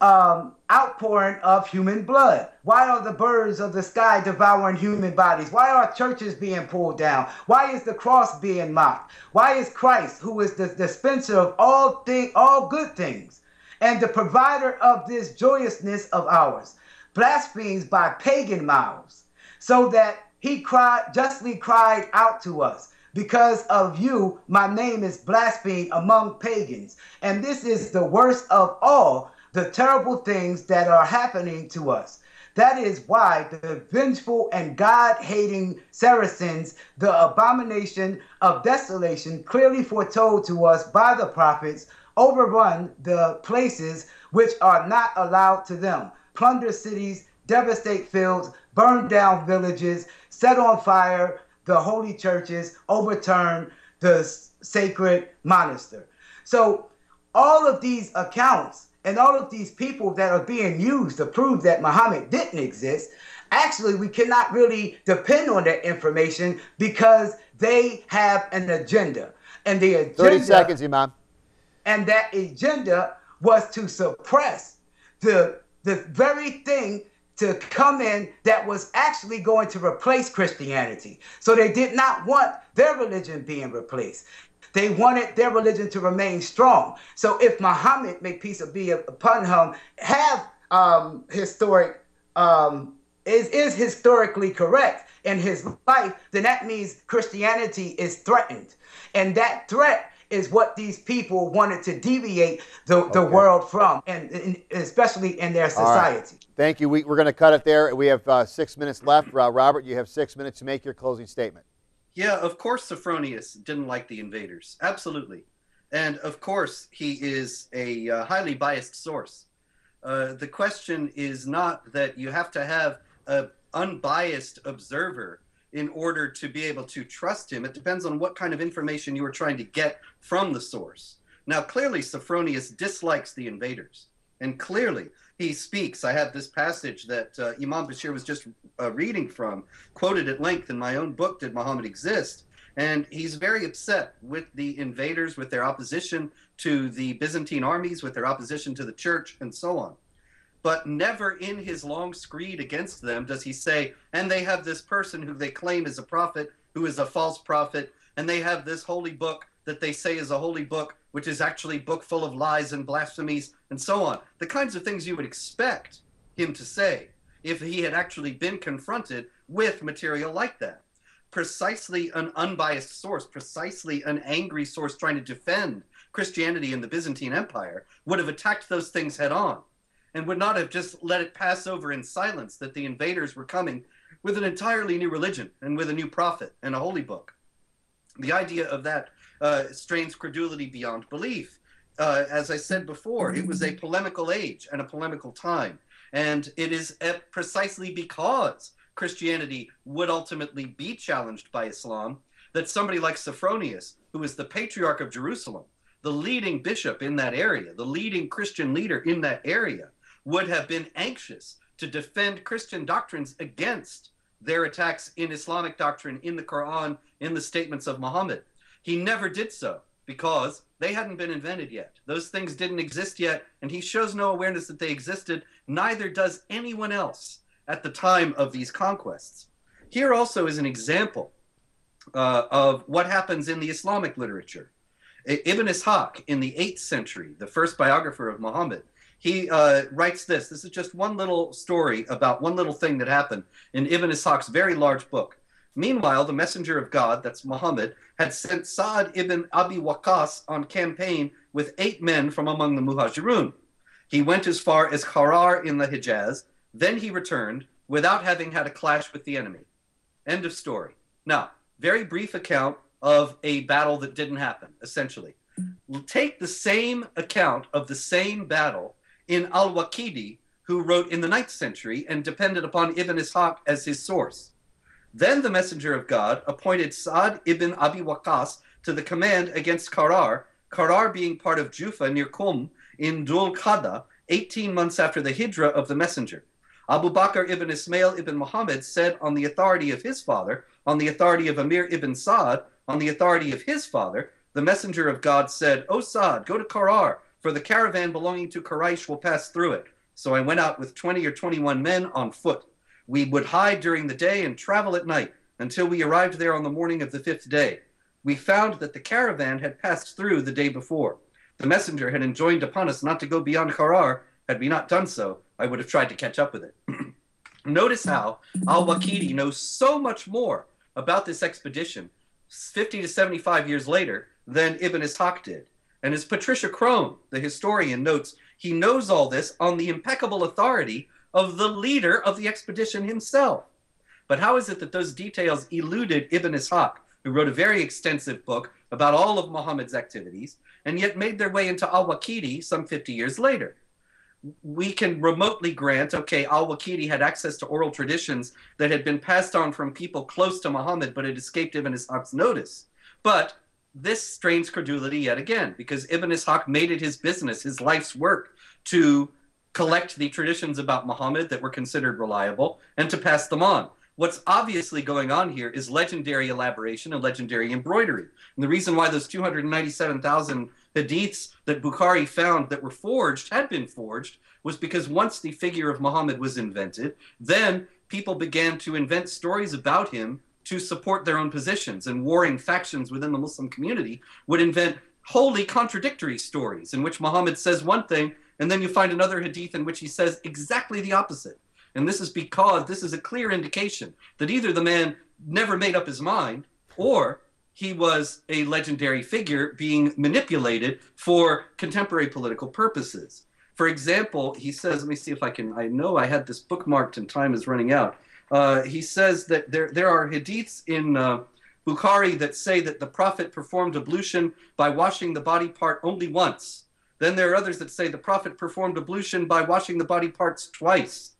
outpouring of human blood? Why are the birds of the sky devouring human bodies? Why are churches being pulled down? Why is the cross being mocked? Why is Christ, who is the dispenser of all good things and the provider of this joyousness of ours, blasphemed by pagan mouths, so that he justly cried out to us, because of you, my name is blasphemed among pagans. And this is the worst of all the terrible things that are happening to us. That is why the vengeful and God-hating Saracens, the abomination of desolation clearly foretold to us by the prophets, overrun the places which are not allowed to them, plunder cities, devastate fields, burn down villages, set on fire the holy churches, overturn the sacred monastery. So all of these accounts and all of these people that are being used to prove that Muhammad didn't exist, actually we cannot really depend on that information, because they have an agenda. And the agenda, 30 seconds, Imam. And that agenda was to suppress the very thing to come in that was actually going to replace Christianity. So they did not want their religion being replaced. They wanted their religion to remain strong. So if Muhammad, may peace be upon him, have is historically correct in his life, then that means Christianity is threatened. And that threat is what these people wanted to deviate the world from, and especially in their society. Right. Thank you. We're going to cut it there. We have 6 minutes left. Robert, you have 6 minutes to make your closing statement. Yeah, of course Sophronius didn't like the invaders. Absolutely. And of course he is a highly biased source. The question is not that you have to have an unbiased observer in order to be able to trust him. It depends on what kind of information you are trying to get from the source. Now, clearly, Sophronius dislikes the invaders. And clearly, he speaks. I have this passage that Imam Bashir was just reading from, quoted at length in my own book, Did Muhammad Exist? And he's very upset with the invaders, with their opposition to the Byzantine armies, with their opposition to the church, and so on. But never in his long screed against them does he say, and they have this person who they claim is a prophet, who is a false prophet, and they have this holy book that they say is a holy book, which is actually a book full of lies and blasphemies, and so on. The kinds of things you would expect him to say if he had actually been confronted with material like that. Precisely an unbiased source, precisely an angry source trying to defend Christianity in the Byzantine Empire would have attacked those things head on, and would not have just let it pass over in silence that the invaders were coming with an entirely new religion and with a new prophet and a holy book. The idea of that strains credulity beyond belief. As I said before, it was a polemical age and a polemical time. And it is precisely because Christianity would ultimately be challenged by Islam that somebody like Sophronius, who is the Patriarch of Jerusalem, the leading bishop in that area, the leading Christian leader in that area, would have been anxious to defend Christian doctrines against their attacks in Islamic doctrine, in the Quran, in the statements of Muhammad. He never did so because they hadn't been invented yet. Those things didn't exist yet, and he shows no awareness that they existed. Neither does anyone else at the time of these conquests. Here also is an example of what happens in the Islamic literature. Ibn Haqq, in the 8th century, the first biographer of Muhammad, he writes this. This is just one little story about one little thing that happened in Ibn Ishaaq's very large book. Meanwhile, the messenger of God, that's Muhammad, had sent Sa'd ibn Abi Waqqas on campaign with 8 men from among the Muhajirun. He went as far as Harar in the Hijaz. Then he returned without having had a clash with the enemy. End of story. Now, very brief account of a battle that didn't happen, essentially. We'll take the same account of the same battle in Al-Waqidi, who wrote in the 9th century and depended upon Ibn Ishaq as his source. Then the messenger of God appointed Sa'd ibn Abi Waqqas to the command against Qarar, Qarar being part of Jufa near Qum in Dhul Qada, 18 months after the hijrah of the messenger. Abu Bakr ibn Ismail ibn Muhammad said on the authority of his father, on the authority of Amir ibn Sa'd, on the authority of his father, the messenger of God said, O Sa'd, go to Qarar, for the caravan belonging to Quraysh will pass through it. So I went out with 20 or 21 men on foot. We would hide during the day and travel at night until we arrived there on the morning of the 5th day. We found that the caravan had passed through the day before. The messenger had enjoined upon us not to go beyond Qarar. Had we not done so, I would have tried to catch up with it. Notice how Al-Waqidi knows so much more about this expedition 50 to 75 years later than Ibn Ishaq did. And as Patricia Crone, the historian, notes, he knows all this on the impeccable authority of the leader of the expedition himself. But how is it that those details eluded Ibn Ishaq, who wrote a very extensive book about all of Muhammad's activities, and yet made their way into Al-Waqidi some 50 years later? We can remotely grant, okay, Al-Waqidi had access to oral traditions that had been passed on from people close to Muhammad, but it escaped Ibn Ishaq's notice. But this strains credulity yet again, because Ibn Ishaq made it his business, his life's work, to collect the traditions about Muhammad that were considered reliable and to pass them on. What's obviously going on here is legendary elaboration and legendary embroidery. And the reason why those 297,000 hadiths that Bukhari found that were forged, had been forged, was because once the figure of Muhammad was invented, then people began to invent stories about him to support their own positions, and warring factions within the Muslim community would invent wholly contradictory stories in which Muhammad says one thing, and then you find another hadith in which he says exactly the opposite. And this is because this is a clear indication that either the man never made up his mind, or he was a legendary figure being manipulated for contemporary political purposes. For example, he says, let me see if I know I had this bookmarked and time is running out. He says that there are hadiths in Bukhari that say that the Prophet performed ablution by washing the body part only once. Then there are others that say the Prophet performed ablution by washing the body parts twice.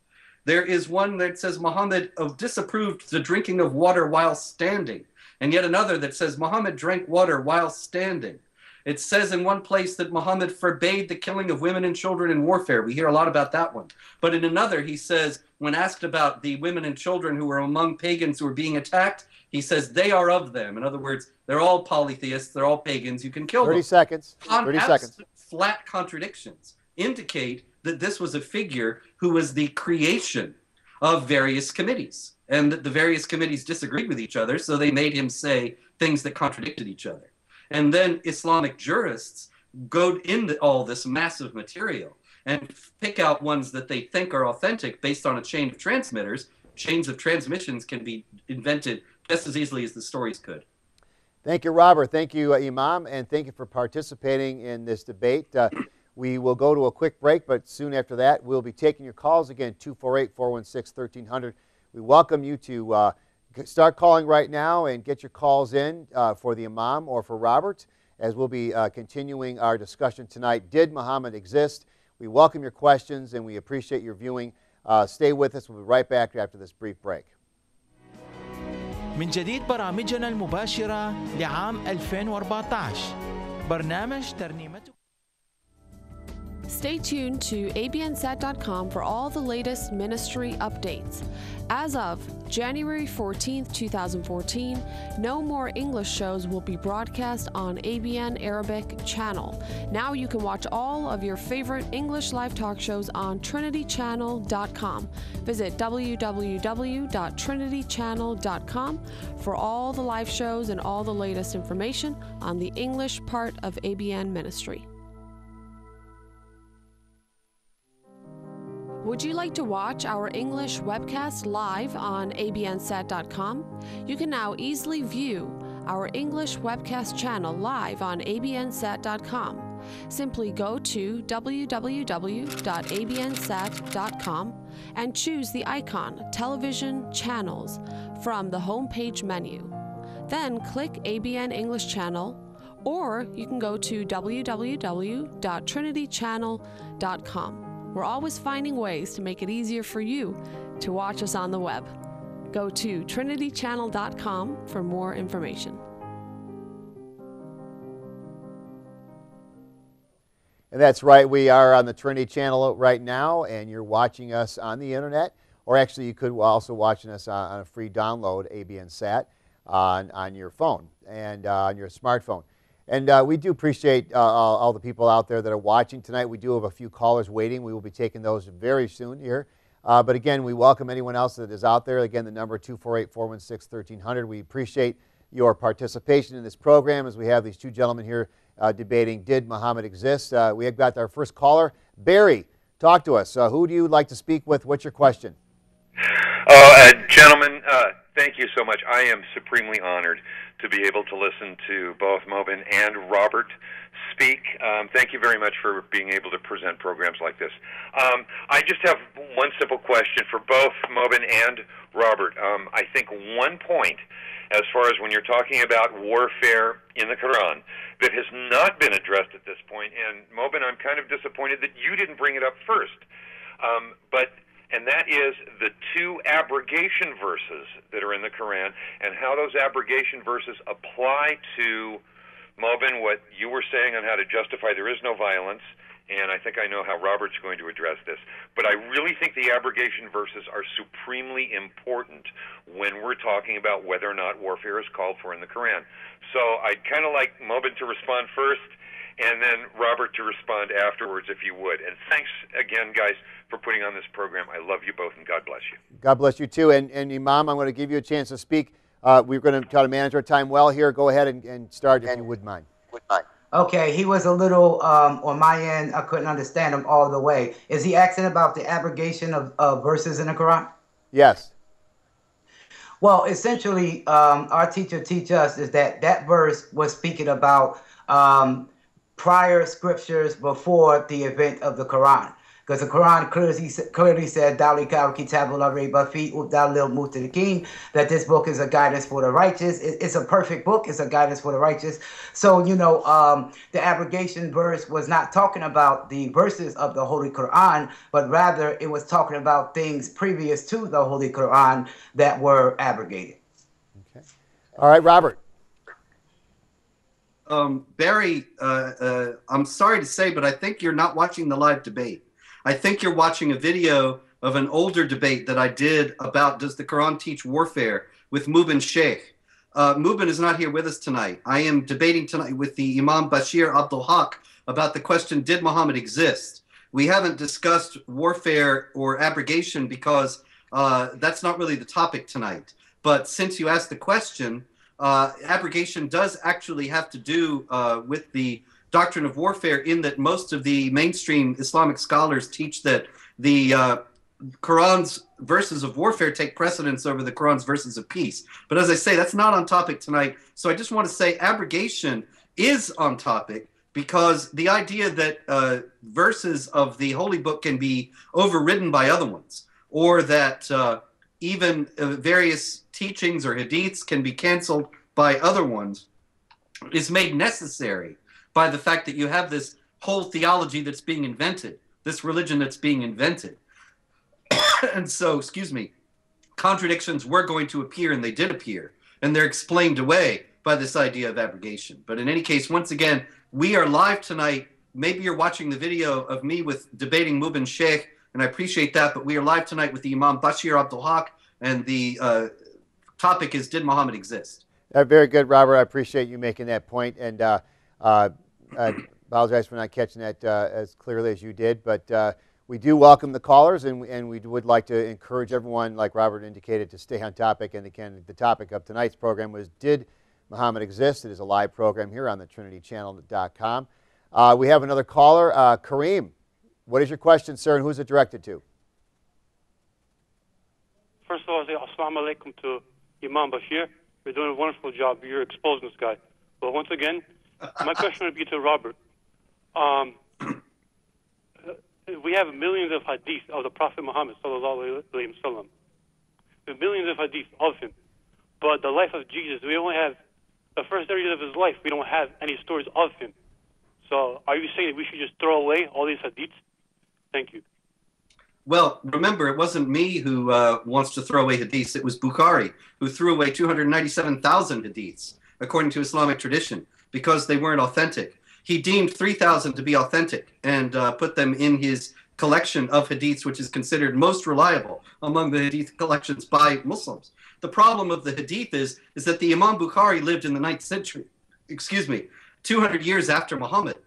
There is one that says Muhammad disapproved the drinking of water while standing. And yet another that says Muhammad drank water while standing. It says in one place that Muhammad forbade the killing of women and children in warfare. We hear a lot about that one. But in another, he says, when asked about the women and children who were among pagans who were being attacked, he says, they are of them. In other words, they're all polytheists, they're all pagans, you can kill them. 30 seconds. 30 seconds. Flat contradictions indicate that this was a figure who was the creation of various committees, and that the various committees disagreed with each other, so they made him say things that contradicted each other. And then Islamic jurists go into all this massive material and pick out ones that they think are authentic based on a chain of transmitters. Chains of transmissions can be invented just as easily as the stories could. Thank you, Robert. Thank you, Imam, and thank you for participating in this debate. We will go to a quick break, but soon after that, we'll be taking your calls again, 248-416-1300. We welcome you to start calling right now and get your calls in for the Imam or for Robert, as we'll be continuing our discussion tonight. Did Muhammad exist? We welcome your questions, and we appreciate your viewing. Stay with us. We'll be right back after this brief break. من جديد برامجنا المباشرة لعام 2014 برنامج ترنيمتك. Stay tuned to abnsat.com for all the latest ministry updates. As of January 14th, 2014, no more English shows will be broadcast on ABN Arabic channel. Now you can watch all of your favorite English live talk shows on trinitychannel.com. Visit www.trinitychannel.com for all the live shows and all the latest information on the English part of ABN ministry. Would you like to watch our English webcast live on abnsat.com? You can now easily view our English webcast channel live on abnsat.com. Simply go to www.abnsat.com and choose the icon Television Channels from the homepage menu. Then click ABN English Channel, or you can go to www.trinitychannel.com. We're always finding ways to make it easier for you to watch us on the web. Go to trinitychannel.com for more information. And that's right, we are on the Trinity Channel right now, and you're watching us on the internet, or actually you could also watching us on a free download, ABN Sat, on your phone and on your smartphone. And we do appreciate all the people out there that are watching tonight. We do have a few callers waiting. We will be taking those very soon here. But again, we welcome anyone else that is out there. Again, the number 248-416-1300. We appreciate your participation in this program as we have these two gentlemen here debating, did Muhammad exist? We have got our first caller. Barry, talk to us. Who do you like to speak with? What's your question? Gentlemen, thank you so much. I am supremely honored to be able to listen to both Mobin and Robert speak. Thank you very much for being able to present programs like this. I just have one simple question for both Mobin and Robert. I think one point, as far as when you're talking about warfare in the Quran, that has not been addressed at this point, and Mobin, I'm kind of disappointed that you didn't bring it up first. And that is the two abrogation verses that are in the Quran, and how those abrogation verses apply to, Mobin, what you were saying on how to justify there is no violence, and I think I know how Robert's going to address this. But I really think the abrogation verses are supremely important when we're talking about whether or not warfare is called for in the Quran. So I'd kind of like Mobin to respond first, and then Robert to respond afterwards, if you would. And thanks again, guys, for putting on this program. I love you both, and God bless you. God bless you, too. And Imam, I'm going to give you a chance to speak. We're going to try to manage our time well here. Go ahead and start, if you would mind. Okay, he was a little, on my end, I couldn't understand him all the way. Is he asking about the abrogation of verses in the Quran? Yes. Well, essentially, our teacher teach us is that that verse was speaking about prior scriptures before the event of the Quran. Because the Quran clearly said, "Dalika al-kitabu la rayba fi hudal lil muttaqin," that this book is a guidance for the righteous. It's a perfect book. It's a guidance for the righteous. So, the abrogation verse was not talking about the verses of the Holy Quran, but rather it was talking about things previous to the Holy Quran that were abrogated. Okay. All right, Robert. Barry, I'm sorry to say, but I think you're not watching the live debate. I think you're watching a video of an older debate that I did about does the Quran teach warfare with Mubin Sheikh. Mubin is not here with us tonight. I am debating tonight with the Imam Bashir Abdul Haqq about the question, did Muhammad exist? We haven't discussed warfare or abrogation because that's not really the topic tonight. But since you asked the question, abrogation does actually have to do with the doctrine of warfare, in that most of the mainstream Islamic scholars teach that the Quran's verses of warfare take precedence over the Quran's verses of peace. But as I say, that's not on topic tonight. So I just want to say abrogation is on topic, because the idea that verses of the Holy Book can be overridden by other ones, or that even various teachings or hadiths can be canceled by other ones, is made necessary by the fact that you have this whole theology that's being invented, this religion that's being invented. And so, excuse me, contradictions were going to appear, and they did appear, and they're explained away by this idea of abrogation. But in any case, once again, we are live tonight. Maybe you're watching the video of me with debating Mubin Sheikh, and I appreciate that, but we are live tonight with the Imam Bashir Abdul Haqq, and the topic is, did Muhammad exist? Very good, Robert. I appreciate you making that point, and I apologize for not catching that as clearly as you did, but we do welcome the callers, and we would like to encourage everyone, like Robert indicated, to stay on topic. And again, the topic of tonight's program was, did Muhammad exist? It is a live program here on the TrinityChannel.com. We have another caller, Kareem. What is your question, sir, and who's it directed to? First of all, I say assalamu alaikum to Imam Bashir. You're doing a wonderful job. You're exposing this guy. But once again, my question would be to Robert. We have millions of hadiths of the Prophet Muhammad sallallahu alaihi wasallam. Millions of hadiths of him. But the life of Jesus, we only have the first 30 years of his life. We don't have any stories of him. So are you saying that we should just throw away all these hadiths? Thank you. Well, remember, it wasn't me who wants to throw away hadiths. It was Bukhari who threw away 297,000 hadiths, according to Islamic tradition, because they weren't authentic. He deemed 3,000 to be authentic and put them in his collection of hadiths, which is considered most reliable among the hadith collections by Muslims. The problem of the hadith is that the Imam Bukhari lived in the 9th century, 200 years after Muhammad.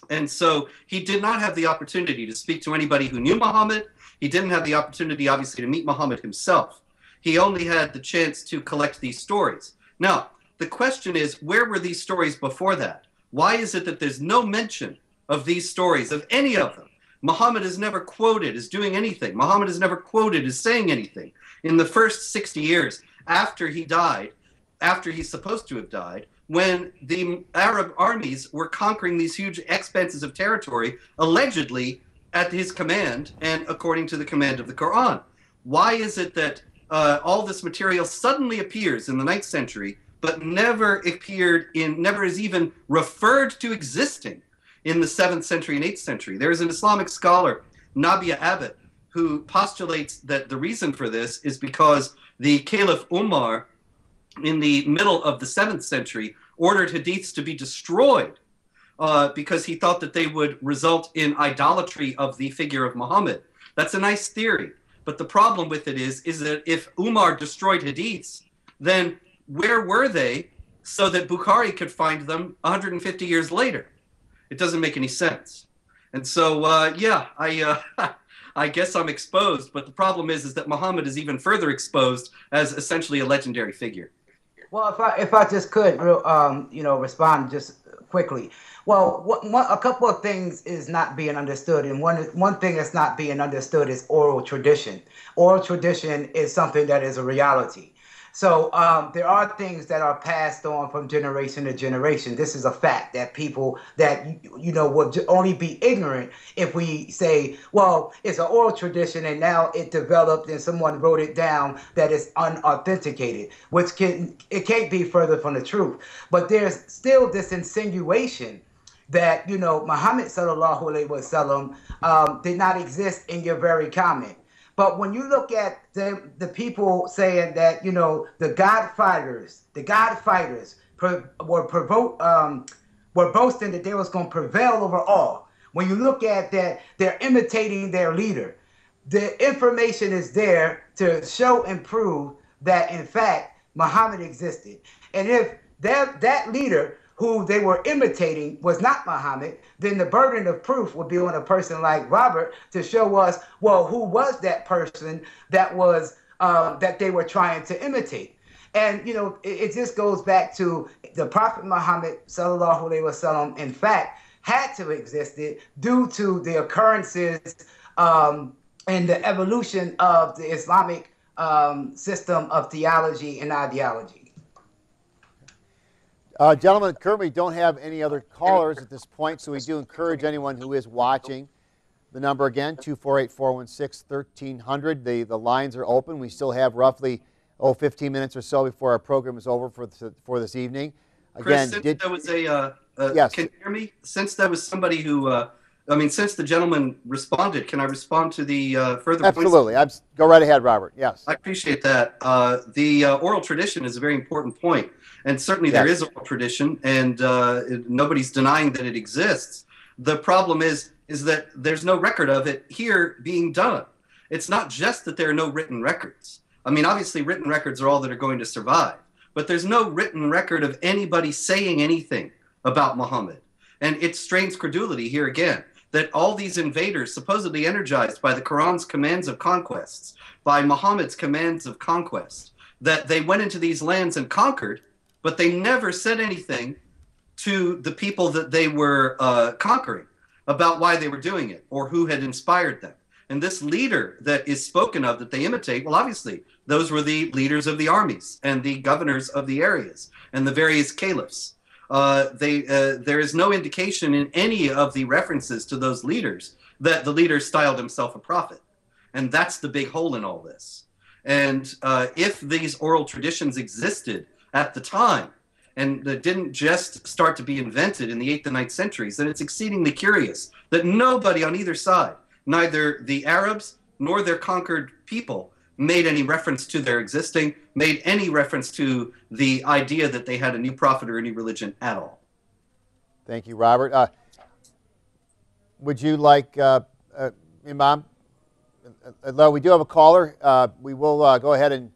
And so he did not have the opportunity to speak to anybody who knew Muhammad. He didn't have the opportunity, obviously, to meet Muhammad himself. He only had the chance to collect these stories. Now, the question is, where were these stories before that? Why is it that there's no mention of these stories, of any of them? Muhammad is never quoted as doing anything. Muhammad is never quoted as saying anything. In the first 60 years after he died, after he's supposed to have died, when the Arab armies were conquering these huge expanses of territory, allegedly at his command and according to the command of the Quran. Why is it that all this material suddenly appears in the 9th century, but never is even referred to existing in the 7th century and 8th century? There is an Islamic scholar, Nabia Abbott, who postulates that the reason for this is because the Caliph Umar, in the middle of the 7th century, ordered hadiths to be destroyed because he thought that they would result in idolatry of the figure of Muhammad. That's a nice theory. But the problem with it is that if Umar destroyed hadiths, then where were they so that Bukhari could find them 150 years later? It doesn't make any sense. And so, I guess I'm exposed. But the problem is that Muhammad is even further exposed as essentially a legendary figure. Well, if I just could, respond just quickly. Well, a couple of things is not being understood, and one thing that's not being understood is oral tradition. Oral tradition is something that is a reality. So there are things that are passed on from generation to generation. This is a fact that people that would only be ignorant if we say, well, it's an oral tradition and now it developed and someone wrote it down that is unauthenticated, which can't be further from the truth. But there's still this insinuation that Muhammad sallallahu alaihi wasallam did not exist in your very comment. But when you look at the people saying that, the God fighters were boasting that they was going to prevail over all. When you look at that, they're imitating their leader. The information is there to show and prove that, in fact, Muhammad existed. And if that leader who they were imitating was not Muhammad, then the burden of proof would be on a person like Robert to show us, well, who was that person that was that they were trying to imitate. And it just goes back to the Prophet Muhammad sallallahu alaihi wasallam, in fact, had to existed due to the occurrences and the evolution of the Islamic system of theology and ideology. Gentlemen, currently we don't have any other callers at this point, so we do encourage anyone who is watching. The number again, 248-416-1300. The lines are open. We still have roughly 15 minutes or so before our program is over for this evening. Again, Chris, since there was yes. Can you hear me? Since there was somebody who, since the gentleman responded, can I respond to the further points? Absolutely. Go right ahead, Robert. Yes. I appreciate that. The oral tradition is a very important point. And certainly there is oral tradition, and nobody's denying that it exists. The problem is that there's no record of it here being done. It's not just that there are no written records. I mean, obviously written records are all that are going to survive, but there's no written record of anybody saying anything about Muhammad. And it strains credulity here again, that all these invaders, supposedly energized by the Quran's commands of conquests, by Muhammad's commands of conquest, that they went into these lands and conquered, but they never said anything to the people that they were conquering about why they were doing it or who had inspired them. And this leader that is spoken of that they imitate, well, obviously, those were the leaders of the armies and the governors of the areas and the various caliphs. There is no indication in any of the references to those leaders that the leader styled himself a prophet. And that's the big hole in all this. And if these oral traditions existed at the time, and that didn't just start to be invented in the 8th and 9th centuries, then it's exceedingly curious that nobody on either side, neither the Arabs nor their conquered people, made any reference to their existing, made any reference to the idea that they had a new prophet or a new religion at all. Thank you, Robert. Would you like, Imam? We do have a caller. We will go ahead and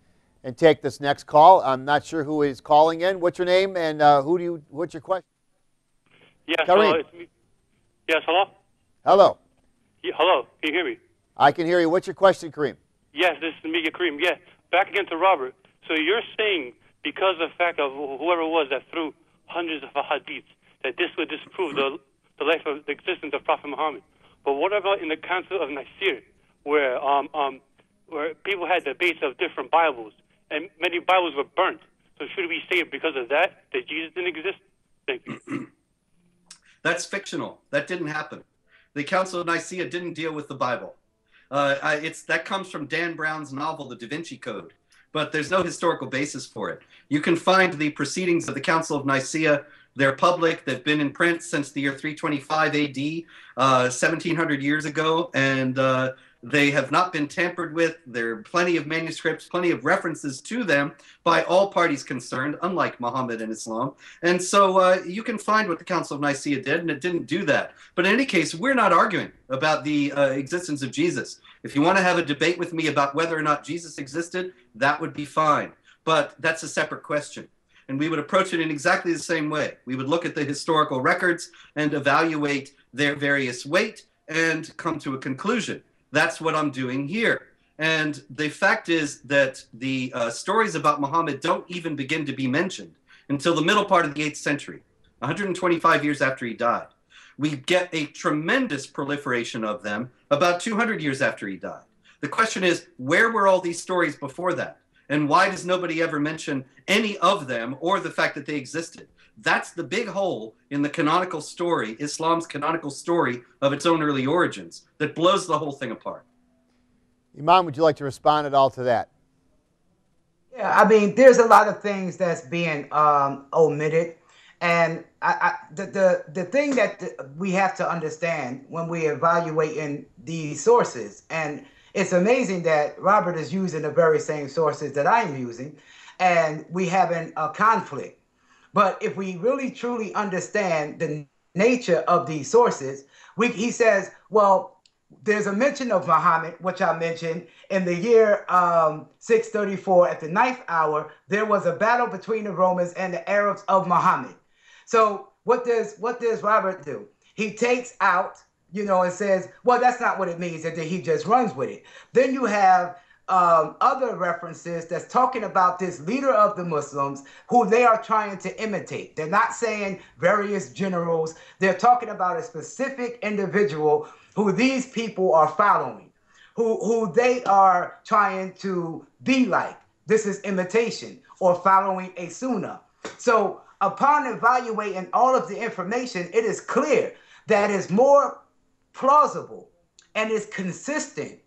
take this next call. I'm not sure who is calling in. What's your name and what's your question? Yes, Kareem. hello. It's me. Yes, hello? Hello. Yeah, hello. Can you hear me? I can hear you. What's your question, Kareem? Yes, this is me, Kareem. Yeah, back again to Robert. So you're saying because of the fact of whoever it was that threw hundreds of hadiths, that this would disprove the life of the existence of Prophet Muhammad. But what about in the Council of Nicaea, where people had debates of different Bibles, and many Bibles were burnt? So should we say because of that Jesus didn't exist? Thank you. That's fictional. That didn't happen. The Council of Nicaea didn't deal with the Bible. That comes from Dan Brown's novel, The Da Vinci Code, but there's no historical basis for it. You can find the proceedings of the Council of Nicaea. They're public. They've been in print since the year 325 AD, 1700 years ago, and they have not been tampered with. There are plenty of manuscripts, plenty of references to them by all parties concerned, unlike Muhammad and Islam. And so you can find what the Council of Nicaea did, and it didn't do that. But in any case, we're not arguing about the existence of Jesus. If you want to have a debate with me about whether or not Jesus existed, that would be fine. But that's a separate question. And we would approach it in exactly the same way. We would look at the historical records and evaluate their various weight and come to a conclusion. That's what I'm doing here. And the fact is that the stories about Muhammad don't even begin to be mentioned until the middle part of the 8th century, 125 years after he died. We get a tremendous proliferation of them about 200 years after he died. The question is, where were all these stories before that? And why does nobody ever mention any of them or the fact that they existed? That's the big hole in the canonical story, Islam's canonical story of its own early origins, that blows the whole thing apart. Imam, would you like to respond at all to that? Yeah, I mean, there's a lot of things that's being omitted. And the thing that we have to understand when we're evaluating these sources, and it's amazing that Robert is using the very same sources that I'm using, and we having a conflict. But if we really truly understand the nature of these sources, he says, well, there's a mention of Muhammad, which I mentioned, in the year 634 at the 9th hour, there was a battle between the Romans and the Arabs of Muhammad. So what does Robert do? He takes out, and says, well, that's not what it means, and then he just runs with it. Then you have other references that's talking about this leader of the Muslims who they are trying to imitate. They're not saying various generals. They're talking about a specific individual who these people are following, who they are trying to be like. This is imitation or following a sunnah. So upon evaluating all of the information, it is clear that it's more plausible and is consistent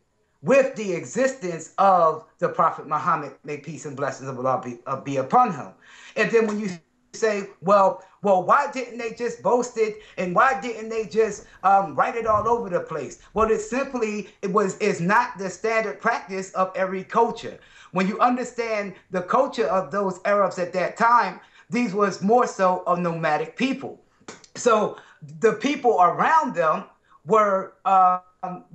with the existence of the Prophet Muhammad, may peace and blessings of Allah be upon him. And then when you say, well, why didn't they just boast it, and why didn't they just write it all over the place? Well, it's not the standard practice of every culture. When you understand the culture of those Arabs at that time, these was more so of nomadic people. So the people around them were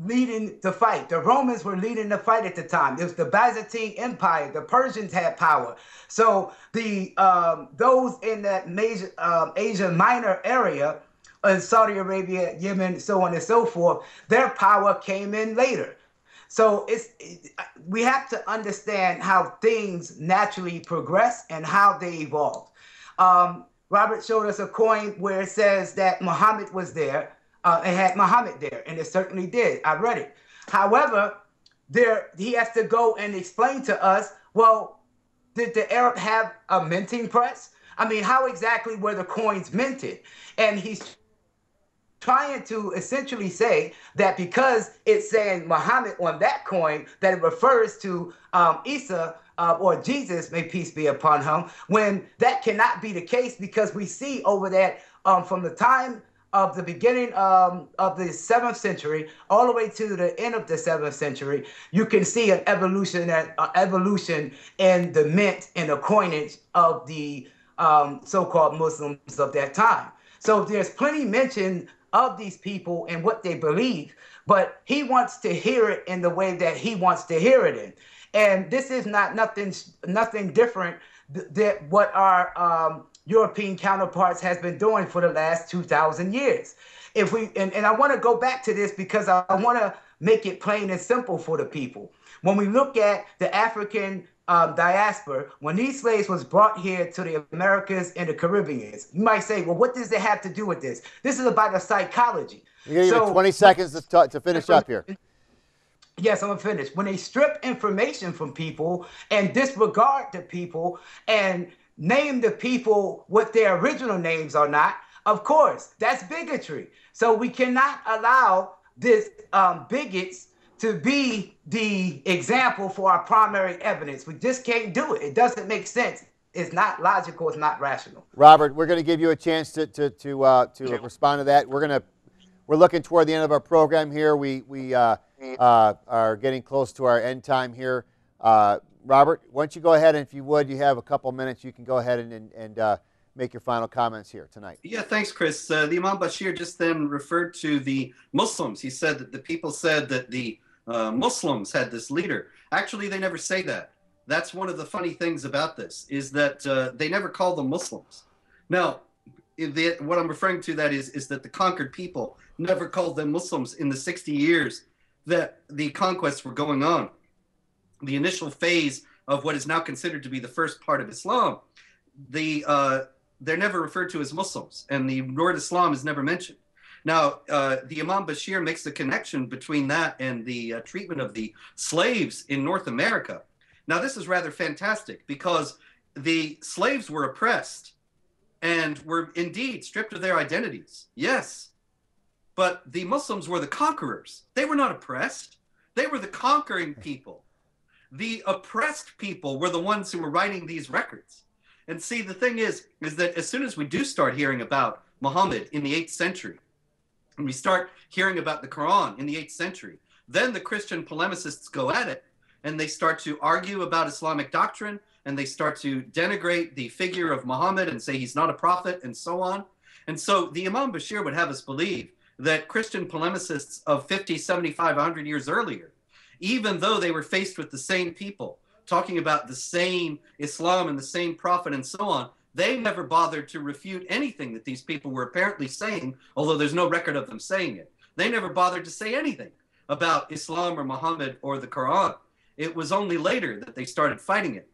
leading the fight. The Romans were leading the fight at the time. It was the Byzantine Empire. The Persians had power. So the those in that major Asia Minor area, Saudi Arabia, Yemen, so on and so forth, their power came in later. So we have to understand how things naturally progress and how they evolve. Robert showed us a coin where it says that Muhammad was there. It had Muhammad there, and it certainly did. I read it. However, he has to go and explain to us, well, did the Arab have a minting press? I mean, how exactly were the coins minted? And he's trying to essentially say that because it's saying Muhammad on that coin, that it refers to Isa or Jesus, may peace be upon him, when that cannot be the case, because we see over that from the time of the beginning of the 7th century all the way to the end of the 7th century, you can see an evolution in the mint and the coinage of the so-called Muslims of that time. So there's plenty mention of these people and what they believe, but he wants to hear it in the way that he wants to hear it in. And this is not nothing different than what our European counterparts has been doing for the last 2,000 years. And I want to go back to this because I want to make it plain and simple for the people. When we look at the African diaspora, when these slaves was brought here to the Americas and the Caribbean, you might say, well, what does it have to do with this? This is about the psychology. You're going to give 20 seconds to finish up here. Yes, I'm going to finish. When they strip information from people and disregard the people and name the people what their original names are not, of course, that's bigotry. So we cannot allow this bigots to be the example for our primary evidence. We just can't do it. It doesn't make sense. It's not logical. It's not rational. Robert, we're going to give you a chance to respond to that. We're looking toward the end of our program here. We are getting close to our end time here. Robert, why don't you go ahead, and if you would, you have a couple minutes, you can go ahead and make your final comments here tonight. Yeah, thanks, Chris. The Imam Bashir just then referred to the Muslims. He said that the people said that the Muslims had this leader. Actually, they never say that. That's one of the funny things about this, is that they never call them Muslims. Now, what I'm referring to that is that the conquered people never called them Muslims in the 60 years that the conquests were going on. The initial phase of what is now considered to be the first part of Islam, they're never referred to as Muslims, and the word Islam is never mentioned. Now, the Imam Bashir makes the connection between that and the treatment of the slaves in North America. Now, this is rather fantastic because the slaves were oppressed and were indeed stripped of their identities. Yes. But the Muslims were the conquerors. They were not oppressed. They were the conquering people. The oppressed people were the ones who were writing these records. And see, the thing is that as soon as we do start hearing about Muhammad in the 8th century, and we start hearing about the Quran in the 8th century, then the Christian polemicists go at it, and they start to argue about Islamic doctrine, and they start to denigrate the figure of Muhammad and say he's not a prophet, and so on. And so the Imam Bashir would have us believe that Christian polemicists of 50, 75, 100 years earlier, even though they were faced with the same people, talking about the same Islam and the same prophet and so on, they never bothered to refute anything that these people were apparently saying, although there's no record of them saying it. They never bothered to say anything about Islam or Muhammad or the Quran. It was only later that they started fighting it.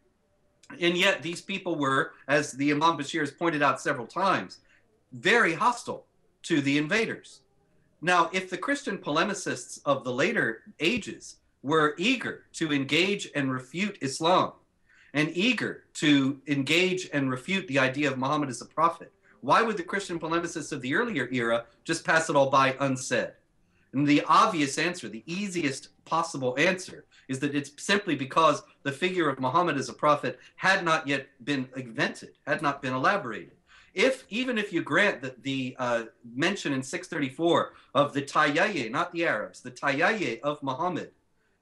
And yet these people were, as the Imam Bashir has pointed out several times, very hostile to the invaders. Now, if the Christian polemicists of the later ages were eager to engage and refute Islam and eager to engage and refute the idea of Muhammad as a prophet, why would the Christian polemicists of the earlier era just pass it all by unsaid? And the obvious answer, the easiest possible answer, is that it's simply because the figure of Muhammad as a prophet had not yet been invented, had not been elaborated. Even if you grant that the mention in 634 of the Tayyaye, not the Arabs, the Tayyaye of Muhammad,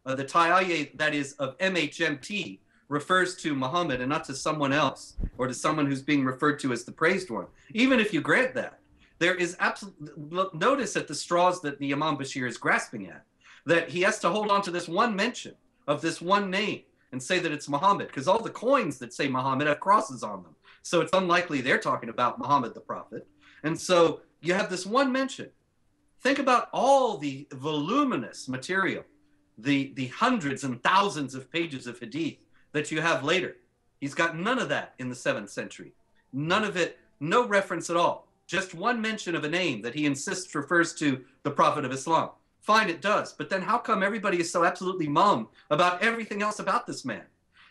the Tayyaye that is of MHMT, refers to Muhammad and not to someone else or to someone who's being referred to as the praised one. Even if you grant that, there is absolute notice at the straws that the Imam Bashir is grasping at, that he has to hold on to this one mention of this one name and say that it's Muhammad, because all the coins that say Muhammad have crosses on them. So it's unlikely they're talking about Muhammad the prophet. And so you have this one mention. Think about all the voluminous material, the hundreds and thousands of pages of hadith that you have later. He's got none of that in the 7th century. None of it, no reference at all. Just one mention of a name that he insists refers to the Prophet of Islam. Fine, it does. But then how come everybody is so absolutely mum about everything else about this man?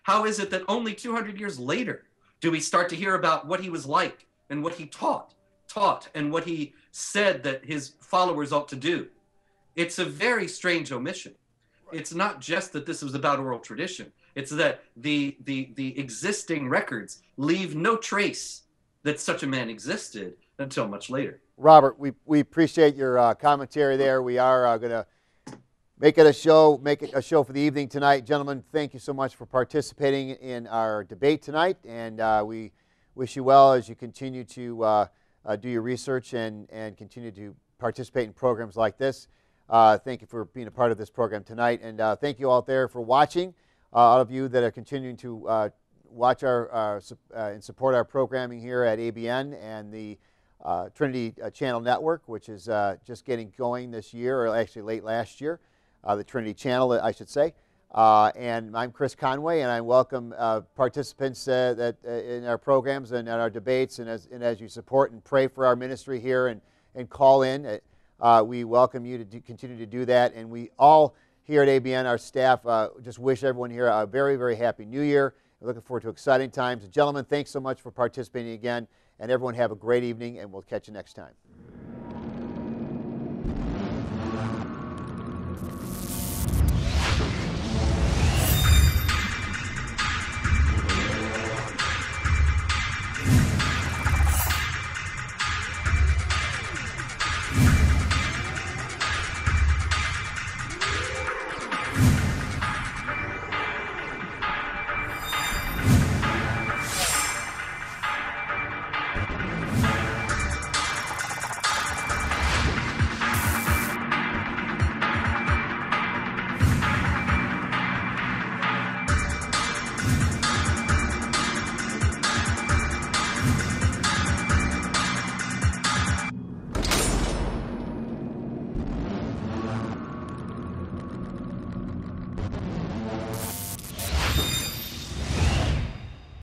How is it that only 200 years later do we start to hear about what he was like and what he taught and what he said that his followers ought to do? It's a very strange omission. It's not just that this was about oral tradition. It's that the existing records leave no trace that such a man existed until much later. Robert, we appreciate your commentary there. We are going to make it a show for the evening tonight. Gentlemen, thank you so much for participating in our debate tonight, and we wish you well as you continue to do your research and continue to participate in programs like this. Thank you for being a part of this program tonight, and thank you all out there for watching. All of you that are continuing to watch and support our programming here at ABN and the Trinity Channel Network, which is just getting going this year, or actually late last year, the Trinity Channel, I should say. And I'm Chris Conway, and I welcome participants in our programs and in our debates, and as you support and pray for our ministry here and call in. We welcome you to continue to do that, and we all here at ABN, our staff, just wish everyone here a very, very happy New Year. We're looking forward to exciting times. Gentlemen, thanks so much for participating again, and everyone have a great evening, and we'll catch you next time.